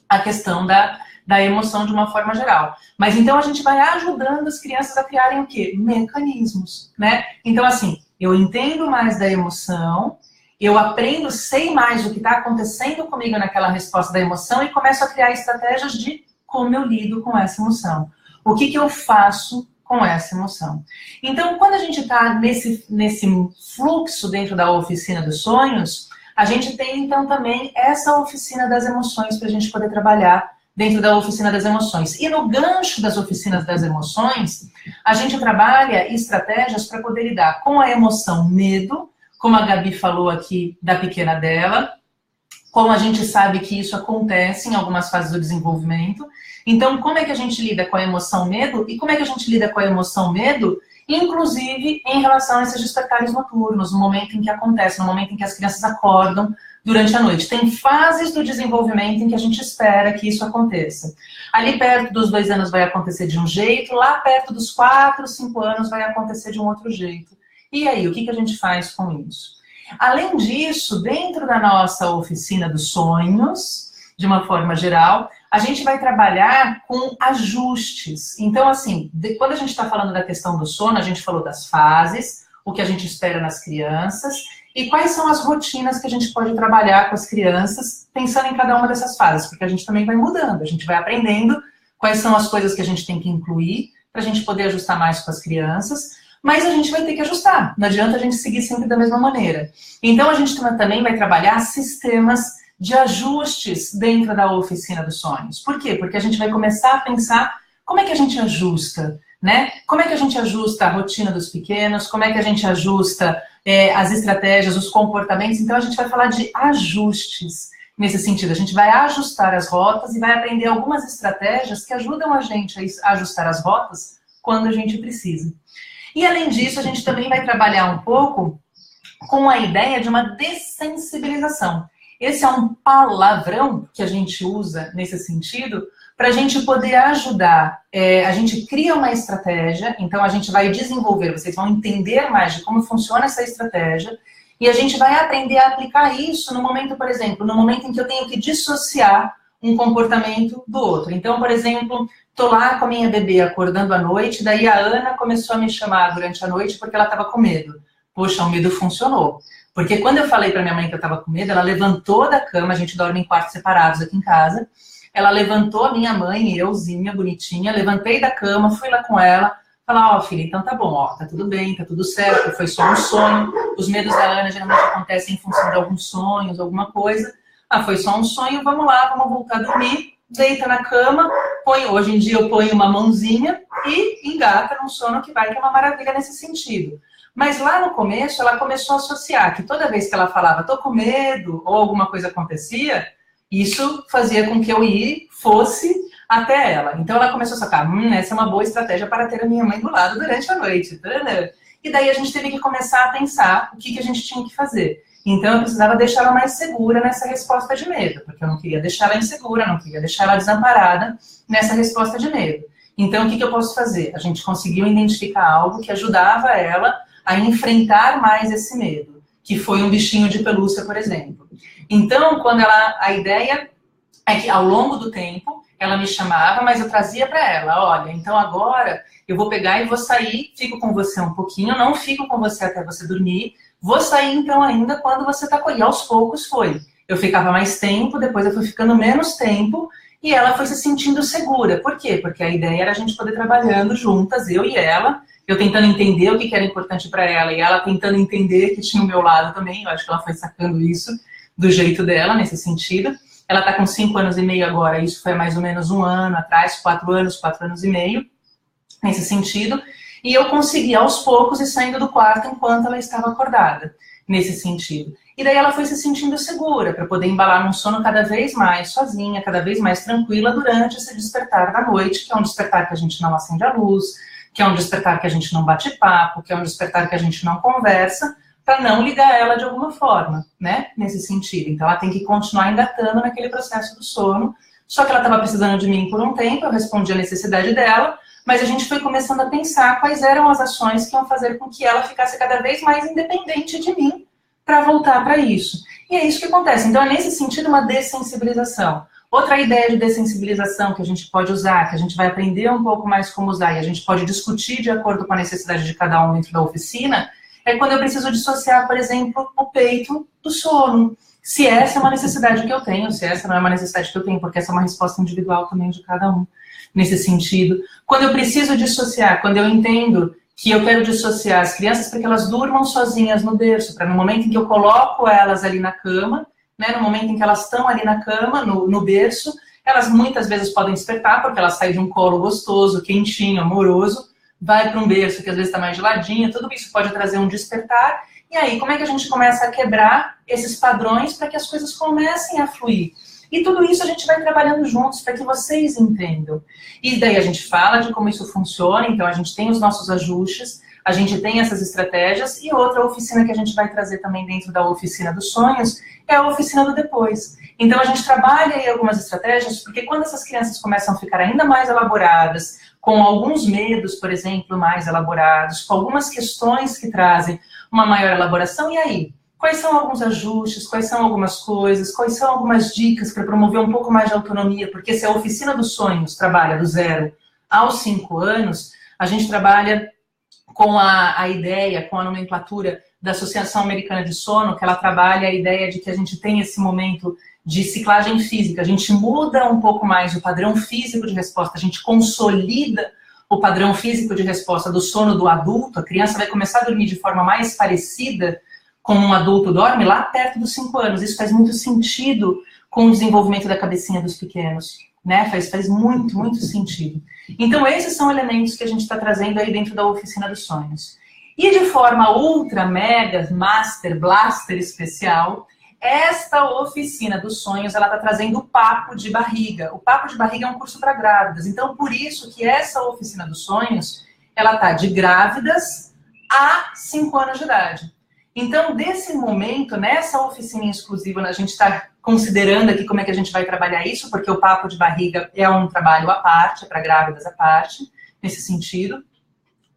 a questão da emoção de uma forma geral. Mas então a gente vai ajudando as crianças a criarem o quê? Mecanismos, né? Então assim, eu entendo mais da emoção, eu aprendo, sei mais o que está acontecendo comigo naquela resposta da emoção e começo a criar estratégias de como eu lido com essa emoção. O que eu faço com essa emoção. Então, quando a gente está nesse fluxo dentro da oficina dos sonhos, a gente tem, então, também essa oficina das emoções para a gente poder trabalhar dentro da oficina das emoções. E no gancho das oficinas das emoções, a gente trabalha estratégias para poder lidar com a emoção medo, como a Gabi falou aqui da pequena dela, como a gente sabe que isso acontece em algumas fases do desenvolvimento. Então, como é que a gente lida com a emoção medo? E como é que a gente lida com a emoção medo, inclusive em relação a esses despertares noturnos, no momento em que acontece, no momento em que as crianças acordam durante a noite. Tem fases do desenvolvimento em que a gente espera que isso aconteça. Ali perto dos 2 anos vai acontecer de um jeito, lá perto dos 4, 5 anos vai acontecer de um outro jeito. E aí, o que a gente faz com isso? Além disso, dentro da nossa oficina dos sonhos, de uma forma geral, a gente vai trabalhar com ajustes. Então, assim, quando a gente está falando da questão do sono, a gente falou das fases, o que a gente espera nas crianças, e quais são as rotinas que a gente pode trabalhar com as crianças, pensando em cada uma dessas fases, porque a gente também vai mudando, a gente vai aprendendo quais são as coisas que a gente tem que incluir, para a gente poder ajustar mais com as crianças, mas a gente vai ter que ajustar, não adianta a gente seguir sempre da mesma maneira. Então, a gente também vai trabalhar sistemas de ajustes dentro da oficina dos sonhos. Por quê? Porque a gente vai começar a pensar como é que a gente ajusta, né? Como é que a gente ajusta a rotina dos pequenos, como é que a gente ajusta as estratégias, os comportamentos. Então, a gente vai falar de ajustes nesse sentido. A gente vai ajustar as rotas e vai aprender algumas estratégias que ajudam a gente a ajustar as rotas quando a gente precisa. E, além disso, a gente também vai trabalhar um pouco com a ideia de uma dessensibilização. Esse é um palavrão que a gente usa nesse sentido para a gente poder ajudar. A gente cria uma estratégia, então a gente vai desenvolver, vocês vão entender mais de como funciona essa estratégia e a gente vai aprender a aplicar isso no momento, por exemplo, no momento em que eu tenho que dissociar um comportamento do outro. Então, por exemplo, tô lá com a minha bebê acordando à noite, daí a Ana começou a me chamar durante a noite porque ela estava com medo. Poxa, o medo funcionou. Porque quando eu falei para minha mãe que eu estava com medo, ela levantou da cama, a gente dorme em quartos separados aqui em casa, ela levantou a minha mãe, euzinha, bonitinha, levantei da cama, fui lá com ela, falar, ó, filha, então tá bom, ó, tá tudo bem, tá tudo certo, foi só um sonho, os medos da Ana geralmente acontecem em função de alguns sonhos, alguma coisa, foi só um sonho, vamos lá, vamos voltar a dormir, deita na cama, hoje em dia eu ponho uma mãozinha e engata num sono que é uma maravilha nesse sentido. Mas lá no começo, ela começou a associar que toda vez que ela falava, tô com medo, ou alguma coisa acontecia, isso fazia com que eu fosse até ela. Então ela começou a sacar, essa é uma boa estratégia para ter a minha mãe do lado durante a noite. E daí a gente teve que começar a pensar o que a gente tinha que fazer. Então eu precisava deixar ela mais segura nessa resposta de medo, porque eu não queria deixar ela insegura, não queria deixar ela desamparada nessa resposta de medo. Então o que eu posso fazer? A gente conseguiu identificar algo que ajudava ela a enfrentar mais esse medo, que foi um bichinho de pelúcia, por exemplo. Então, a ideia é que ao longo do tempo, ela me chamava, mas eu trazia para ela, olha, então agora eu vou pegar e vou sair, fico com você um pouquinho, não fico com você até você dormir, vou sair então ainda quando você tá com... E aos poucos foi. Eu ficava mais tempo, depois eu fui ficando menos tempo, e ela foi se sentindo segura. Por quê? Porque a ideia era a gente poder trabalhando juntas, eu e ela, eu tentando entender o que era importante para ela e ela tentando entender que tinha o meu lado também. Eu acho que ela foi sacando isso do jeito dela, nesse sentido. Ela está com 5 anos e meio agora, isso foi mais ou menos 1 ano atrás, 4 anos e meio, nesse sentido. E eu consegui aos poucos ir saindo do quarto enquanto ela estava acordada, nesse sentido. E daí ela foi se sentindo segura para poder embalar num sono cada vez mais sozinha, cada vez mais tranquila durante esse despertar da noite, que é um despertar que a gente não acende a luz, que é um despertar que a gente não bate papo, que é um despertar que a gente não conversa, para não ligar ela de alguma forma, né? Nesse sentido. Então, ela tem que continuar engatando naquele processo do sono. Só que ela estava precisando de mim por um tempo, eu respondi a necessidade dela, mas a gente foi começando a pensar quais eram as ações que iam fazer com que ela ficasse cada vez mais independente de mim para voltar para isso. E é isso que acontece. Então, é nesse sentido uma dessensibilização. Outra ideia de dessensibilização que a gente pode usar, que a gente vai aprender um pouco mais como usar e a gente pode discutir de acordo com a necessidade de cada um dentro da oficina, é quando eu preciso dissociar, por exemplo, o peito do sono. Se essa é uma necessidade que eu tenho, se essa não é uma necessidade que eu tenho, porque essa é uma resposta individual também de cada um, nesse sentido. Quando eu preciso dissociar, quando eu entendo que eu quero dissociar as crianças para que elas durmam sozinhas no berço, para no momento em que eu coloco elas ali na cama, né, no momento em que elas estão ali na cama, no berço, elas muitas vezes podem despertar, porque elas saem de um colo gostoso, quentinho, amoroso, vai para um berço que às vezes está mais geladinho, tudo isso pode trazer um despertar. E aí, como é que a gente começa a quebrar esses padrões para que as coisas comecem a fluir? E tudo isso a gente vai trabalhando juntos para que vocês entendam. E daí a gente fala de como isso funciona, então a gente tem os nossos ajustes, a gente tem essas estratégias, e outra oficina que a gente vai trazer também dentro da oficina dos sonhos é a oficina do depois. Então a gente trabalha aí algumas estratégias, porque quando essas crianças começam a ficar ainda mais elaboradas, com alguns medos, por exemplo, mais elaborados, com algumas questões que trazem uma maior elaboração, e aí? Quais são alguns ajustes, quais são algumas coisas, quais são algumas dicas para promover um pouco mais de autonomia? Porque se a oficina dos sonhos trabalha do 0 aos 5 anos, a gente trabalha com a ideia, com a nomenclatura da Associação Americana de Sono, que ela trabalha a ideia de que a gente tem esse momento de ciclagem física, a gente muda um pouco mais o padrão físico de resposta, a gente consolida o padrão físico de resposta do sono do adulto, a criança vai começar a dormir de forma mais parecida como um adulto dorme lá perto dos 5 anos. Isso faz muito sentido com o desenvolvimento da cabecinha dos pequenos, né? Faz muito, muito sentido. Então, esses são elementos que a gente está trazendo aí dentro da oficina dos sonhos. E de forma ultra, mega, master, blaster especial, esta oficina dos sonhos, ela está trazendo o papo de barriga. O papo de barriga é um curso para grávidas. Então, por isso que essa oficina dos sonhos, ela está de grávidas a 5 anos de idade. Então, desse momento, nessa oficina exclusiva, a gente está considerando aqui como é que a gente vai trabalhar isso, porque o papo de barriga é um trabalho à parte, é para grávidas à parte, nesse sentido.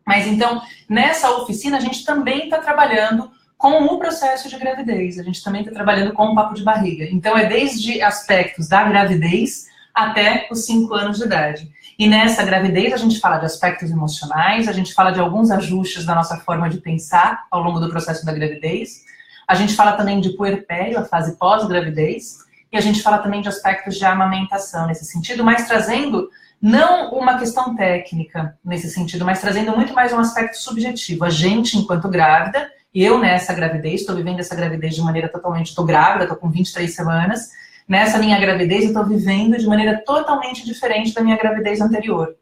Mas, então, nessa oficina, a gente também está trabalhando com o processo de gravidez. A gente também está trabalhando com o papo de barriga. Então, é desde aspectos da gravidez até os 5 anos de idade. E nessa gravidez, a gente fala de aspectos emocionais, a gente fala de alguns ajustes da nossa forma de pensar ao longo do processo da gravidez. A gente fala também de puerpério, a fase pós-gravidez. E a gente fala também de aspectos de amamentação nesse sentido, mas trazendo não uma questão técnica nesse sentido, mas trazendo muito mais um aspecto subjetivo. A gente, enquanto grávida, eu nessa gravidez, estou vivendo essa gravidez de maneira totalmente, estou grávida, estou com 23 semanas, nessa minha gravidez eu estou vivendo de maneira totalmente diferente da minha gravidez anterior,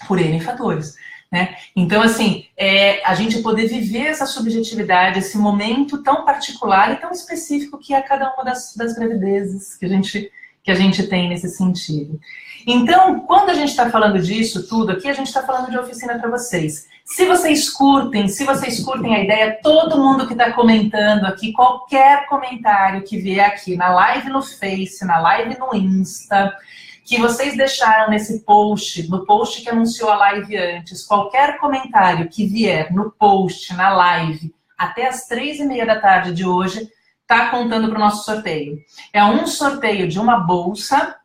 por N fatores, né? Então, assim, a gente poder viver essa subjetividade, esse momento tão particular e tão específico que é cada uma das gravidezes que a gente tem nesse sentido. Então, quando a gente está falando disso tudo aqui, a gente está falando de oficina para vocês. Se vocês curtem a ideia, todo mundo que está comentando aqui, qualquer comentário que vier aqui na live no Face, na live no Insta, que vocês deixaram nesse post, no post que anunciou a live antes, qualquer comentário que vier no post, na live, até as 3h30 da tarde de hoje, está contando para o nosso sorteio. É um sorteio de uma bolsa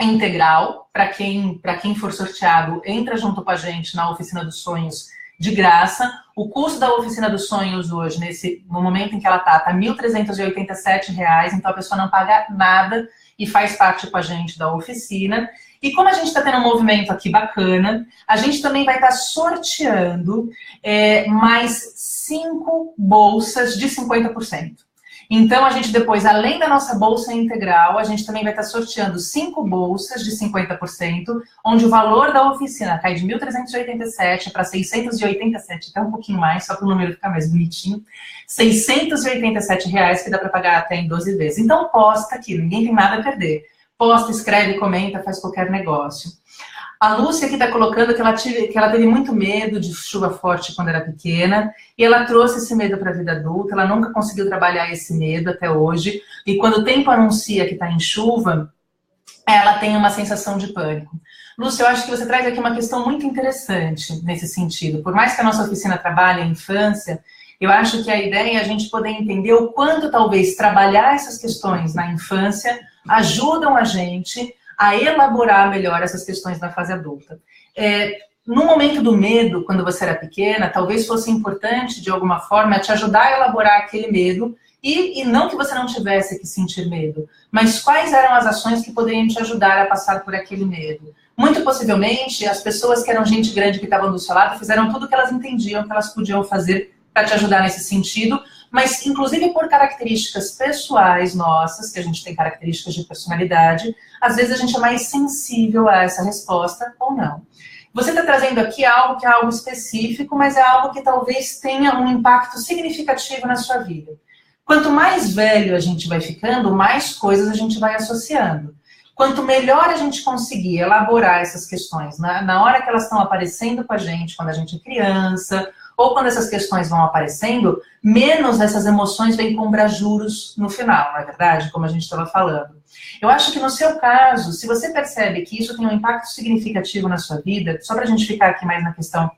integral, para quem for sorteado, entra junto com a gente na Oficina dos Sonhos de graça. O custo da Oficina dos Sonhos hoje, no momento em que ela está R$ 1.387, então a pessoa não paga nada e faz parte com a gente da oficina. E como a gente está tendo um movimento aqui bacana, a gente também vai estar sorteando mais 5 bolsas de 50%. Então, a gente depois, além da nossa bolsa integral, a gente também vai estar sorteando 5 bolsas de 50%, onde o valor da oficina cai de 1.387 para 687, até um pouquinho mais, só para o número ficar mais bonitinho. R$687 que dá para pagar até em 12 vezes. Então, posta aqui, ninguém tem nada a perder. Posta, escreve, comenta, faz qualquer negócio. A Lúcia aqui está colocando que ela teve muito medo de chuva forte quando era pequena, e ela trouxe esse medo para a vida adulta, ela nunca conseguiu trabalhar esse medo até hoje, e quando o tempo anuncia que está em chuva, ela tem uma sensação de pânico. Lúcia, eu acho que você traz aqui uma questão muito interessante nesse sentido. Por mais que a nossa oficina trabalhe a infância, eu acho que a ideia é a gente poder entender o quanto talvez trabalhar essas questões na infância ajudam a gente a elaborar melhor essas questões na fase adulta. no momento do medo, quando você era pequena, talvez fosse importante, de alguma forma, te ajudar a elaborar aquele medo, e não que você não tivesse que sentir medo, mas quais eram as ações que poderiam te ajudar a passar por aquele medo. Muito possivelmente, as pessoas que eram gente grande que estavam do seu lado fizeram tudo o que elas entendiam que elas podiam fazer para te ajudar nesse sentido, mas inclusive por características pessoais nossas, que a gente tem características de personalidade, às vezes a gente é mais sensível a essa resposta ou não. Você está trazendo aqui algo que é algo específico, mas é algo que talvez tenha um impacto significativo na sua vida. Quanto mais velho a gente vai ficando, mais coisas a gente vai associando. Quanto melhor a gente conseguir elaborar essas questões, na hora que elas estão aparecendo com a gente, quando a gente é criança, ou quando essas questões vão aparecendo, menos essas emoções vêm com brajuros no final, não é verdade? Como a gente estava falando. Eu acho que no seu caso, se você percebe que isso tem um impacto significativo na sua vida, só para a gente ficar aqui mais na questão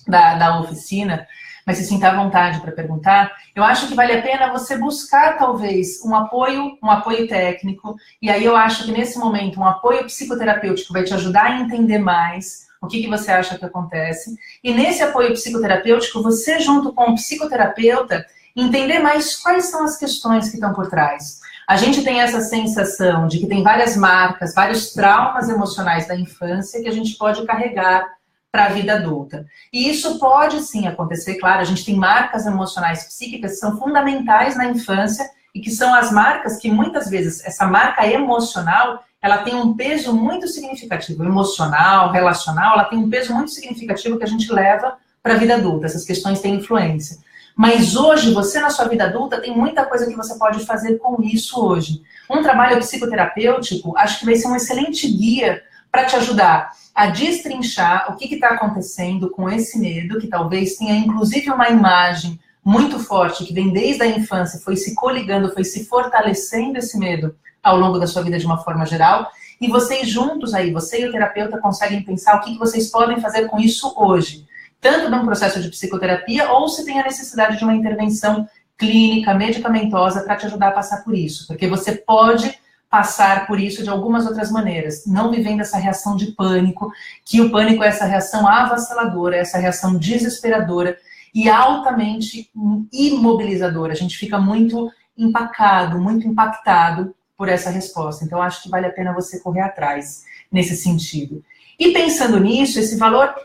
da oficina, mas se sinta à vontade para perguntar, eu acho que vale a pena você buscar, talvez, um apoio técnico, e aí eu acho que nesse momento um apoio psicoterapêutico vai te ajudar a entender mais o que você acha que acontece, e nesse apoio psicoterapêutico, você junto com o psicoterapeuta, entender mais quais são as questões que estão por trás. A gente tem essa sensação de que tem várias marcas, vários traumas emocionais da infância que a gente pode carregar para a vida adulta. E isso pode sim acontecer, claro, a gente tem marcas emocionais psíquicas que são fundamentais na infância e que são as marcas que muitas vezes, essa marca emocional, ela tem um peso muito significativo, emocional, relacional, ela tem um peso muito significativo que a gente leva para a vida adulta, essas questões têm influência. Mas hoje, você na sua vida adulta, tem muita coisa que você pode fazer com isso hoje. Um trabalho psicoterapêutico, acho que vai ser um excelente guia para te ajudar a destrinchar o que está acontecendo com esse medo, que talvez tenha inclusive uma imagem muito forte, que vem desde a infância, foi se coligando, foi se fortalecendo esse medo ao longo da sua vida de uma forma geral, e vocês juntos aí, você e o terapeuta conseguem pensar o que vocês podem fazer com isso hoje, tanto num processo de psicoterapia, ou se tem a necessidade de uma intervenção clínica, medicamentosa, para te ajudar a passar por isso, porque você pode passar por isso de algumas outras maneiras, não vivendo essa reação de pânico, que o pânico é essa reação avassaladora, essa reação desesperadora e altamente imobilizadora. A gente fica muito empacado, muito impactado por essa resposta. Então, acho que vale a pena você correr atrás nesse sentido. E pensando nisso, esse valor,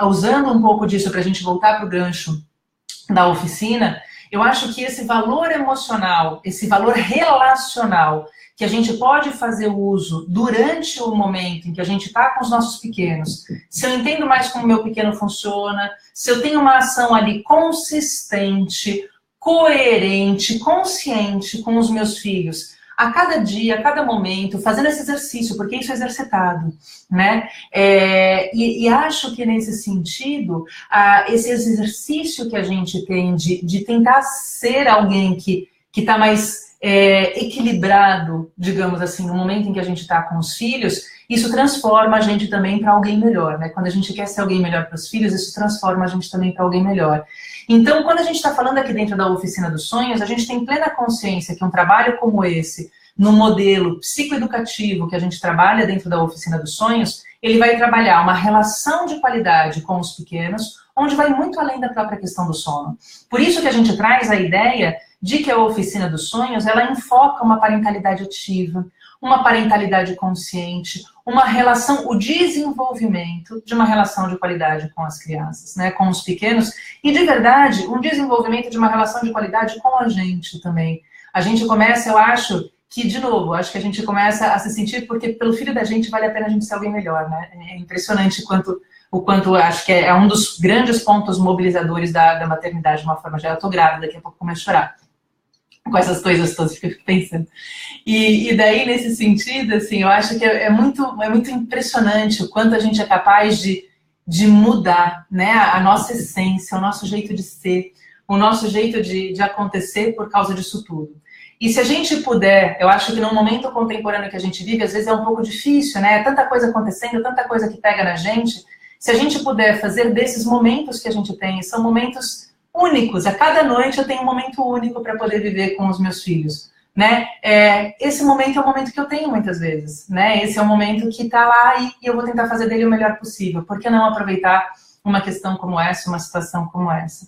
usando um pouco disso para a gente voltar para o gancho da oficina, eu acho que esse valor emocional, esse valor relacional, que a gente pode fazer o uso durante o momento em que a gente está com os nossos pequenos, se eu entendo mais como o meu pequeno funciona, se eu tenho uma ação ali consistente, coerente, consciente com os meus filhos, a cada dia, a cada momento, fazendo esse exercício, porque isso é exercitado, né? E acho que nesse sentido, esse exercício que a gente tem de tentar ser alguém que está mais equilibrado, digamos assim, no momento em que a gente está com os filhos, isso transforma a gente também para alguém melhor, né? Quando a gente quer ser alguém melhor para os filhos, isso transforma a gente também para alguém melhor. Então, quando a gente está falando aqui dentro da Oficina dos Sonhos, a gente tem plena consciência que um trabalho como esse, no modelo psicoeducativo que a gente trabalha dentro da Oficina dos Sonhos, ele vai trabalhar uma relação de qualidade com os pequenos, onde vai muito além da própria questão do sono. Por isso que a gente traz a ideia de que a Oficina dos Sonhos, ela enfoca uma parentalidade ativa, uma parentalidade consciente, uma relação, o desenvolvimento de uma relação de qualidade com as crianças, né, com os pequenos, e de verdade, um desenvolvimento de uma relação de qualidade com a gente também. A gente começa, eu acho que, de novo, acho que a gente começa a se sentir, porque pelo filho da gente vale a pena a gente ser alguém melhor, né? É impressionante o quanto acho que é um dos grandes pontos mobilizadores da maternidade, de uma forma geral. Eu tô grávida, daqui a pouco começo a chorar com essas coisas todas que eu fico pensando. E daí, nesse sentido, assim, eu acho que é muito impressionante o quanto a gente é capaz de mudar, né, a nossa essência, o nosso jeito de ser, o nosso jeito de acontecer por causa disso tudo. E se a gente puder, eu acho que no momento contemporâneo que a gente vive, às vezes é um pouco difícil, né? Tanta coisa acontecendo, tanta coisa que pega na gente. Se a gente puder fazer desses momentos que a gente tem, são momentos únicos. A cada noite eu tenho um momento único para poder viver com os meus filhos. né? Esse momento é o momento que eu tenho muitas vezes, né? Esse é o momento que está lá e eu vou tentar fazer dele o melhor possível. Por que não aproveitar uma questão como essa, uma situação como essa?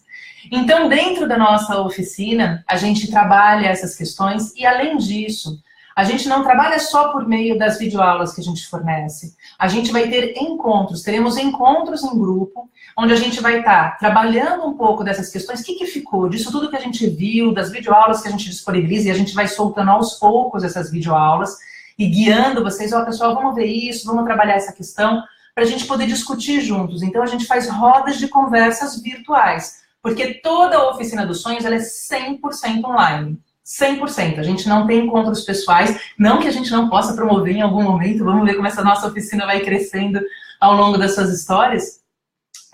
Então, dentro da nossa oficina, a gente trabalha essas questões e, além disso, a gente não trabalha só por meio das videoaulas que a gente fornece. A gente vai ter encontros, teremos encontros em grupo, onde a gente vai estar trabalhando um pouco dessas questões. O que ficou disso tudo que a gente viu, das videoaulas que a gente disponibiliza, e a gente vai soltando aos poucos essas videoaulas e guiando vocês, ó, pessoal, vamos ver isso, vamos trabalhar essa questão, para a gente poder discutir juntos. Então, a gente faz rodas de conversas virtuais, porque toda a Oficina dos Sonhos ela é 100% online. 100%. A gente não tem encontros pessoais, não que a gente não possa promover em algum momento, vamos ver como essa nossa oficina vai crescendo ao longo das suas histórias,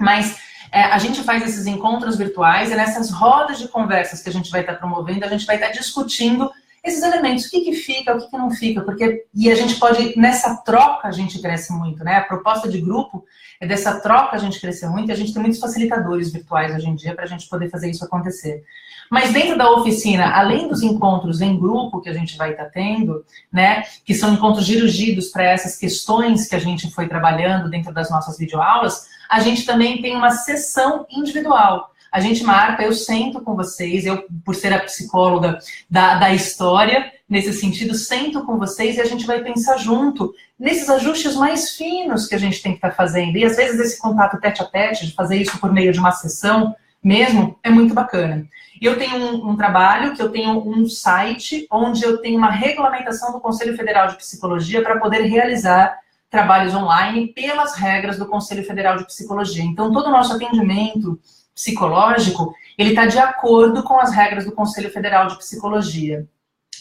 mas a gente faz esses encontros virtuais e nessas rodas de conversas que a gente vai estar promovendo, a gente vai estar discutindo esses elementos, o que fica, o que não fica, e a gente pode, nessa troca a gente cresce muito, né? A proposta de grupo é dessa troca a gente crescer muito e a gente tem muitos facilitadores virtuais hoje em dia para a gente poder fazer isso acontecer. Mas dentro da oficina, além dos encontros em grupo que a gente vai estar tendo, né, que são encontros dirigidos para essas questões que a gente foi trabalhando dentro das nossas videoaulas, a gente também tem uma sessão individual. A gente marca, eu sento com vocês, eu, por ser a psicóloga da história, nesse sentido, sento com vocês e a gente vai pensar junto nesses ajustes mais finos que a gente tem que estar fazendo. E às vezes esse contato tete a tete, de fazer isso por meio de uma sessão mesmo, é muito bacana. E eu tenho um trabalho, que eu tenho um site, onde eu tenho uma regulamentação do Conselho Federal de Psicologia para poder realizar trabalhos online pelas regras do Conselho Federal de Psicologia. Então, todo o nosso atendimento psicológico, ele está de acordo com as regras do Conselho Federal de Psicologia.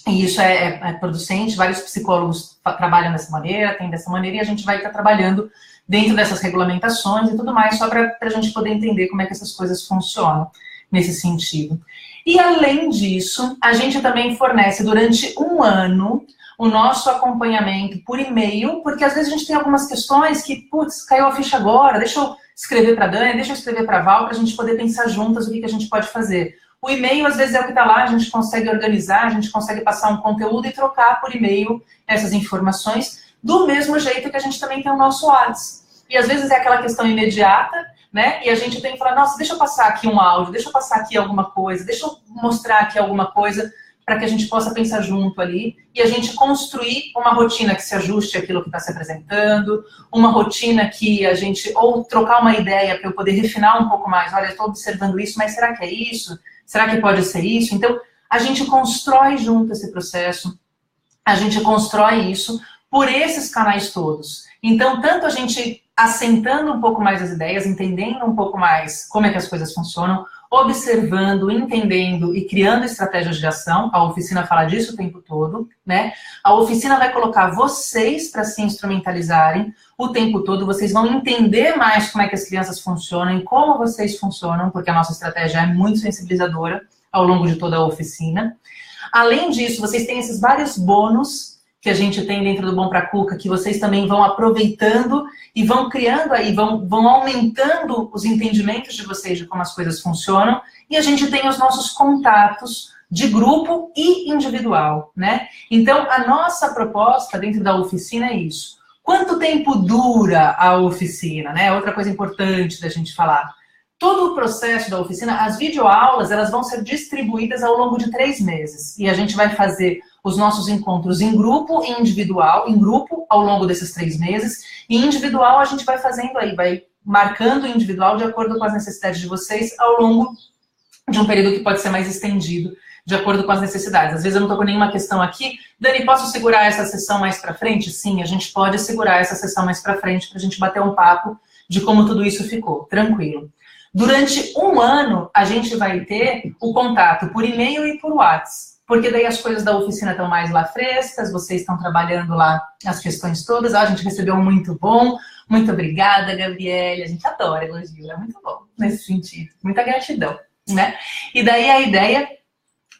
E isso é producente, vários psicólogos trabalham dessa maneira, tem dessa maneira, e a gente vai estar trabalhando dentro dessas regulamentações e tudo mais, só para a gente poder entender como é que essas coisas funcionam nesse sentido. E, além disso, a gente também fornece durante um ano o nosso acompanhamento por e-mail, porque às vezes a gente tem algumas questões que, putz, caiu a ficha agora, deixa eu escrever para a Dani, deixa eu escrever para a Val, para a gente poder pensar juntas o que a gente pode fazer. O e-mail, às vezes, é o que está lá, a gente consegue organizar, a gente consegue passar um conteúdo e trocar por e-mail essas informações, do mesmo jeito que a gente também tem o nosso WhatsApp. E, às vezes, é aquela questão imediata, né? E a gente tem que falar, nossa, deixa eu passar aqui um áudio, deixa eu passar aqui alguma coisa, deixa eu mostrar aqui alguma coisa, para que a gente possa pensar junto ali e a gente construir uma rotina que se ajuste àquilo que está se apresentando, uma rotina que a gente, ou trocar uma ideia para eu poder refinar um pouco mais, olha, eu estou observando isso, mas será que é isso? Será que pode ser isso? Então, a gente constrói junto esse processo, a gente constrói isso por esses canais todos. Então, tanto a gente assentando um pouco mais as ideias, entendendo um pouco mais como é que as coisas funcionam, observando, entendendo e criando estratégias de ação. A oficina fala disso o tempo todo, né? A oficina vai colocar vocês para se instrumentalizarem o tempo todo, vocês vão entender mais como é que as crianças funcionam e como vocês funcionam, porque a nossa estratégia é muito sensibilizadora ao longo de toda a oficina. Além disso, vocês têm esses vários bônus que a gente tem dentro do Bom Pra Cuca, que vocês também vão aproveitando e vão criando aí, vão aumentando os entendimentos de vocês de como as coisas funcionam, e a gente tem os nossos contatos de grupo e individual, né? Então, a nossa proposta dentro da oficina é isso. Quanto tempo dura a oficina, né? Outra coisa importante da gente falar. Todo o processo da oficina, as videoaulas, elas vão ser distribuídas ao longo de 3 meses. E a gente vai fazer os nossos encontros em grupo e individual, em grupo ao longo desses 3 meses, e individual a gente vai fazendo aí, vai marcando o individual de acordo com as necessidades de vocês ao longo de um período que pode ser mais estendido, de acordo com as necessidades. Às vezes eu não estou com nenhuma questão aqui. Dani, posso segurar essa sessão mais para frente? Sim, a gente pode segurar essa sessão mais para frente para a gente bater um papo de como tudo isso ficou, tranquilo. Durante um ano, a gente vai ter o contato por e-mail e por WhatsApp, porque daí as coisas da oficina estão mais lá frescas, vocês estão trabalhando lá as questões todas. A gente recebeu um muito bom, muito obrigada, Gabriele, a gente adora elogio, é muito bom nesse sentido, muita gratidão, né? E daí a ideia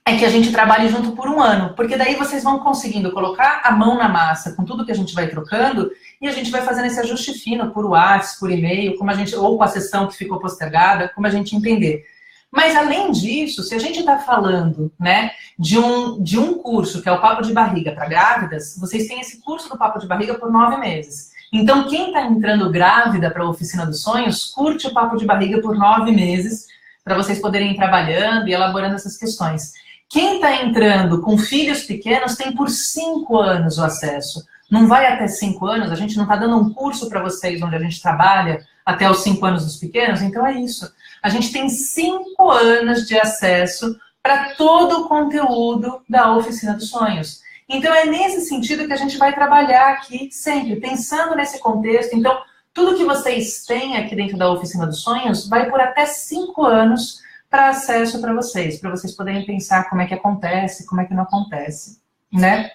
é que a gente trabalhe junto por um ano, porque daí vocês vão conseguindo colocar a mão na massa com tudo que a gente vai trocando e a gente vai fazendo esse ajuste fino por WhatsApp, por e-mail, como a gente, ou com a sessão que ficou postergada, como a gente entender. Mas, além disso, se a gente está falando, né, de um curso, que é o Papo de Barriga para grávidas, vocês têm esse curso do Papo de Barriga por 9 meses. Então, quem está entrando grávida para a Oficina dos Sonhos, curte o Papo de Barriga por 9 meses, para vocês poderem ir trabalhando e elaborando essas questões. Quem está entrando com filhos pequenos tem por 5 anos o acesso. Não vai até 5 anos, a gente não está dando um curso para vocês onde a gente trabalha até os 5 anos dos pequenos, então é isso. A gente tem 5 anos de acesso para todo o conteúdo da Oficina dos Sonhos. Então é nesse sentido que a gente vai trabalhar aqui sempre, pensando nesse contexto. Então, tudo que vocês têm aqui dentro da Oficina dos Sonhos vai por até 5 anos para acesso para vocês poderem pensar como é que acontece, como é que não acontece, né?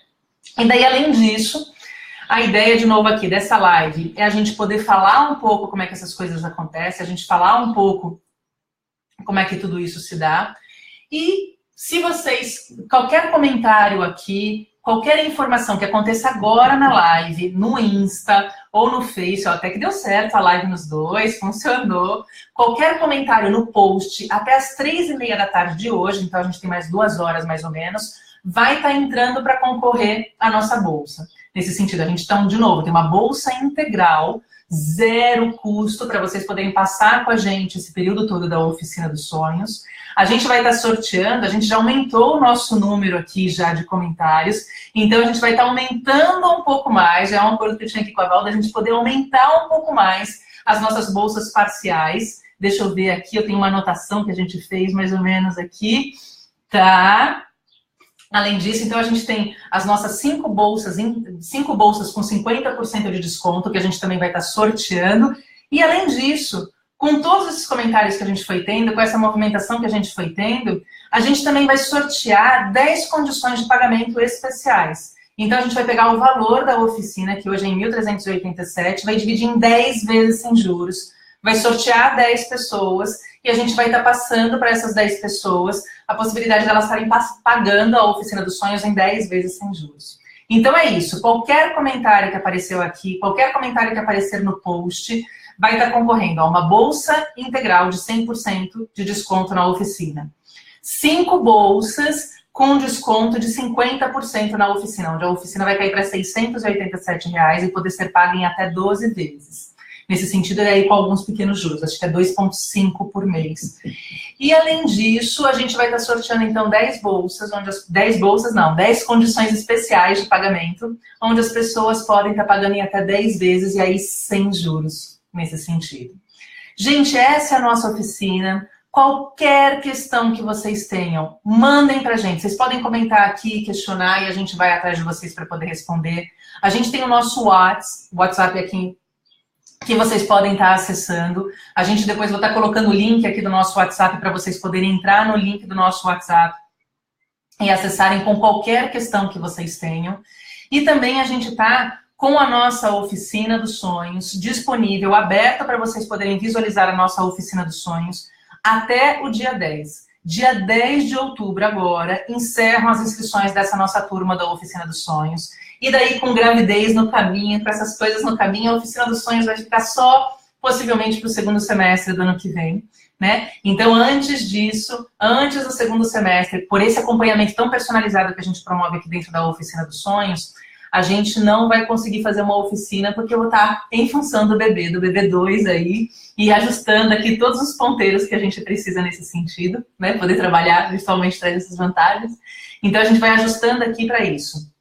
E daí, além disso, a ideia, de novo, aqui dessa live é a gente poder falar um pouco como é que essas coisas acontecem, a gente falar um pouco como é que tudo isso se dá. E se vocês, qualquer comentário aqui, qualquer informação que aconteça agora na live, no Insta ou no Face, ó, até que deu certo a live nos dois, funcionou. Qualquer comentário no post, até as 3h30 da tarde de hoje, então a gente tem mais 2 horas mais ou menos, vai estar entrando para concorrer à nossa bolsa. Nesse sentido, a gente, então, de novo, tem uma bolsa integral, 0 custo, para vocês poderem passar com a gente esse período todo da Oficina dos Sonhos. A gente vai estar sorteando, a gente já aumentou o nosso número aqui já de comentários, então a gente vai estar aumentando um pouco mais, já é um acordo que eu tinha aqui com a Val, da gente poder aumentar um pouco mais as nossas bolsas parciais. Deixa eu ver aqui, eu tenho uma anotação que a gente fez mais ou menos aqui, tá? Além disso, então a gente tem as nossas 5 bolsas com 50% de desconto, que a gente também vai estar sorteando. E além disso, com todos esses comentários que a gente foi tendo, com essa movimentação que a gente foi tendo, a gente também vai sortear 10 condições de pagamento especiais. Então a gente vai pegar o valor da oficina, que hoje é em 1.387, vai dividir em 10 vezes sem juros, vai sortear 10 pessoas e a gente vai estar passando para essas 10 pessoas a possibilidade de elas estarem pagando a Oficina dos Sonhos em 10 vezes sem juros. Então é isso, qualquer comentário que apareceu aqui, qualquer comentário que aparecer no post, vai estar concorrendo a uma bolsa integral de 100% de desconto na oficina. 5 bolsas com desconto de 50% na oficina, onde a oficina vai cair para R$ 687 e poder ser paga em até 12 vezes. Nesse sentido, é aí com alguns pequenos juros, acho que é 2,5 por mês. E além disso, a gente vai estar sorteando então 10 bolsas, 10 condições especiais de pagamento, onde as pessoas podem estar pagando em até 10 vezes e aí sem juros, nesse sentido. Gente, essa é a nossa oficina. Qualquer questão que vocês tenham, mandem pra gente. Vocês podem comentar aqui, questionar e a gente vai atrás de vocês para poder responder. A gente tem o nosso WhatsApp aqui, que vocês podem estar acessando. A gente depois vai estar colocando o link aqui do nosso WhatsApp para vocês poderem entrar no link do nosso WhatsApp e acessarem com qualquer questão que vocês tenham. E também a gente está com a nossa Oficina dos Sonhos disponível, aberta para vocês poderem visualizar a nossa Oficina dos Sonhos até o dia 10. Dia 10 de outubro agora, encerram as inscrições dessa nossa turma da Oficina dos Sonhos. E daí, com gravidez no caminho, com essas coisas no caminho, a Oficina dos Sonhos vai ficar só, possivelmente, para o segundo semestre do ano que vem, né? Então, antes disso, antes do segundo semestre, por esse acompanhamento tão personalizado que a gente promove aqui dentro da Oficina dos Sonhos, a gente não vai conseguir fazer uma oficina porque eu vou estar em função do bebê 2 aí, e ajustando aqui todos os ponteiros que a gente precisa nesse sentido, né? Poder trabalhar, virtualmente, traz essas vantagens. Então, a gente vai ajustando aqui para isso,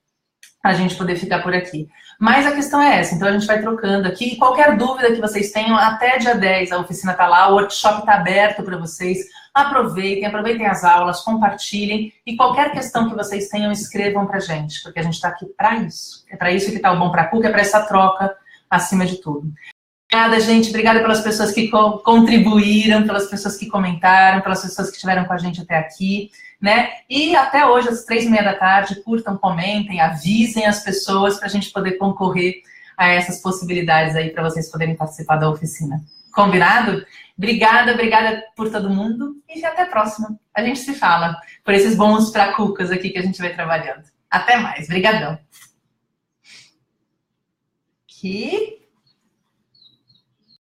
a gente poder ficar por aqui. Mas a questão é essa, então a gente vai trocando aqui. Qualquer dúvida que vocês tenham, até dia 10 a oficina está lá, o workshop está aberto para vocês. Aproveitem as aulas, compartilhem. E qualquer questão que vocês tenham, escrevam para a gente, porque a gente está aqui para isso. É para isso que está o Bom Pra Cuca, é para essa troca acima de tudo. Obrigada, gente. Obrigada pelas pessoas que contribuíram, pelas pessoas que comentaram, pelas pessoas que estiveram com a gente até aqui, né? E até hoje, às 3h30 da tarde, curtam, comentem, avisem as pessoas para a gente poder concorrer a essas possibilidades aí para vocês poderem participar da oficina. Combinado? Obrigada por todo mundo e até a próxima. A gente se fala por esses bons pracucas aqui que a gente vai trabalhando. Até mais. Obrigadão. Aqui.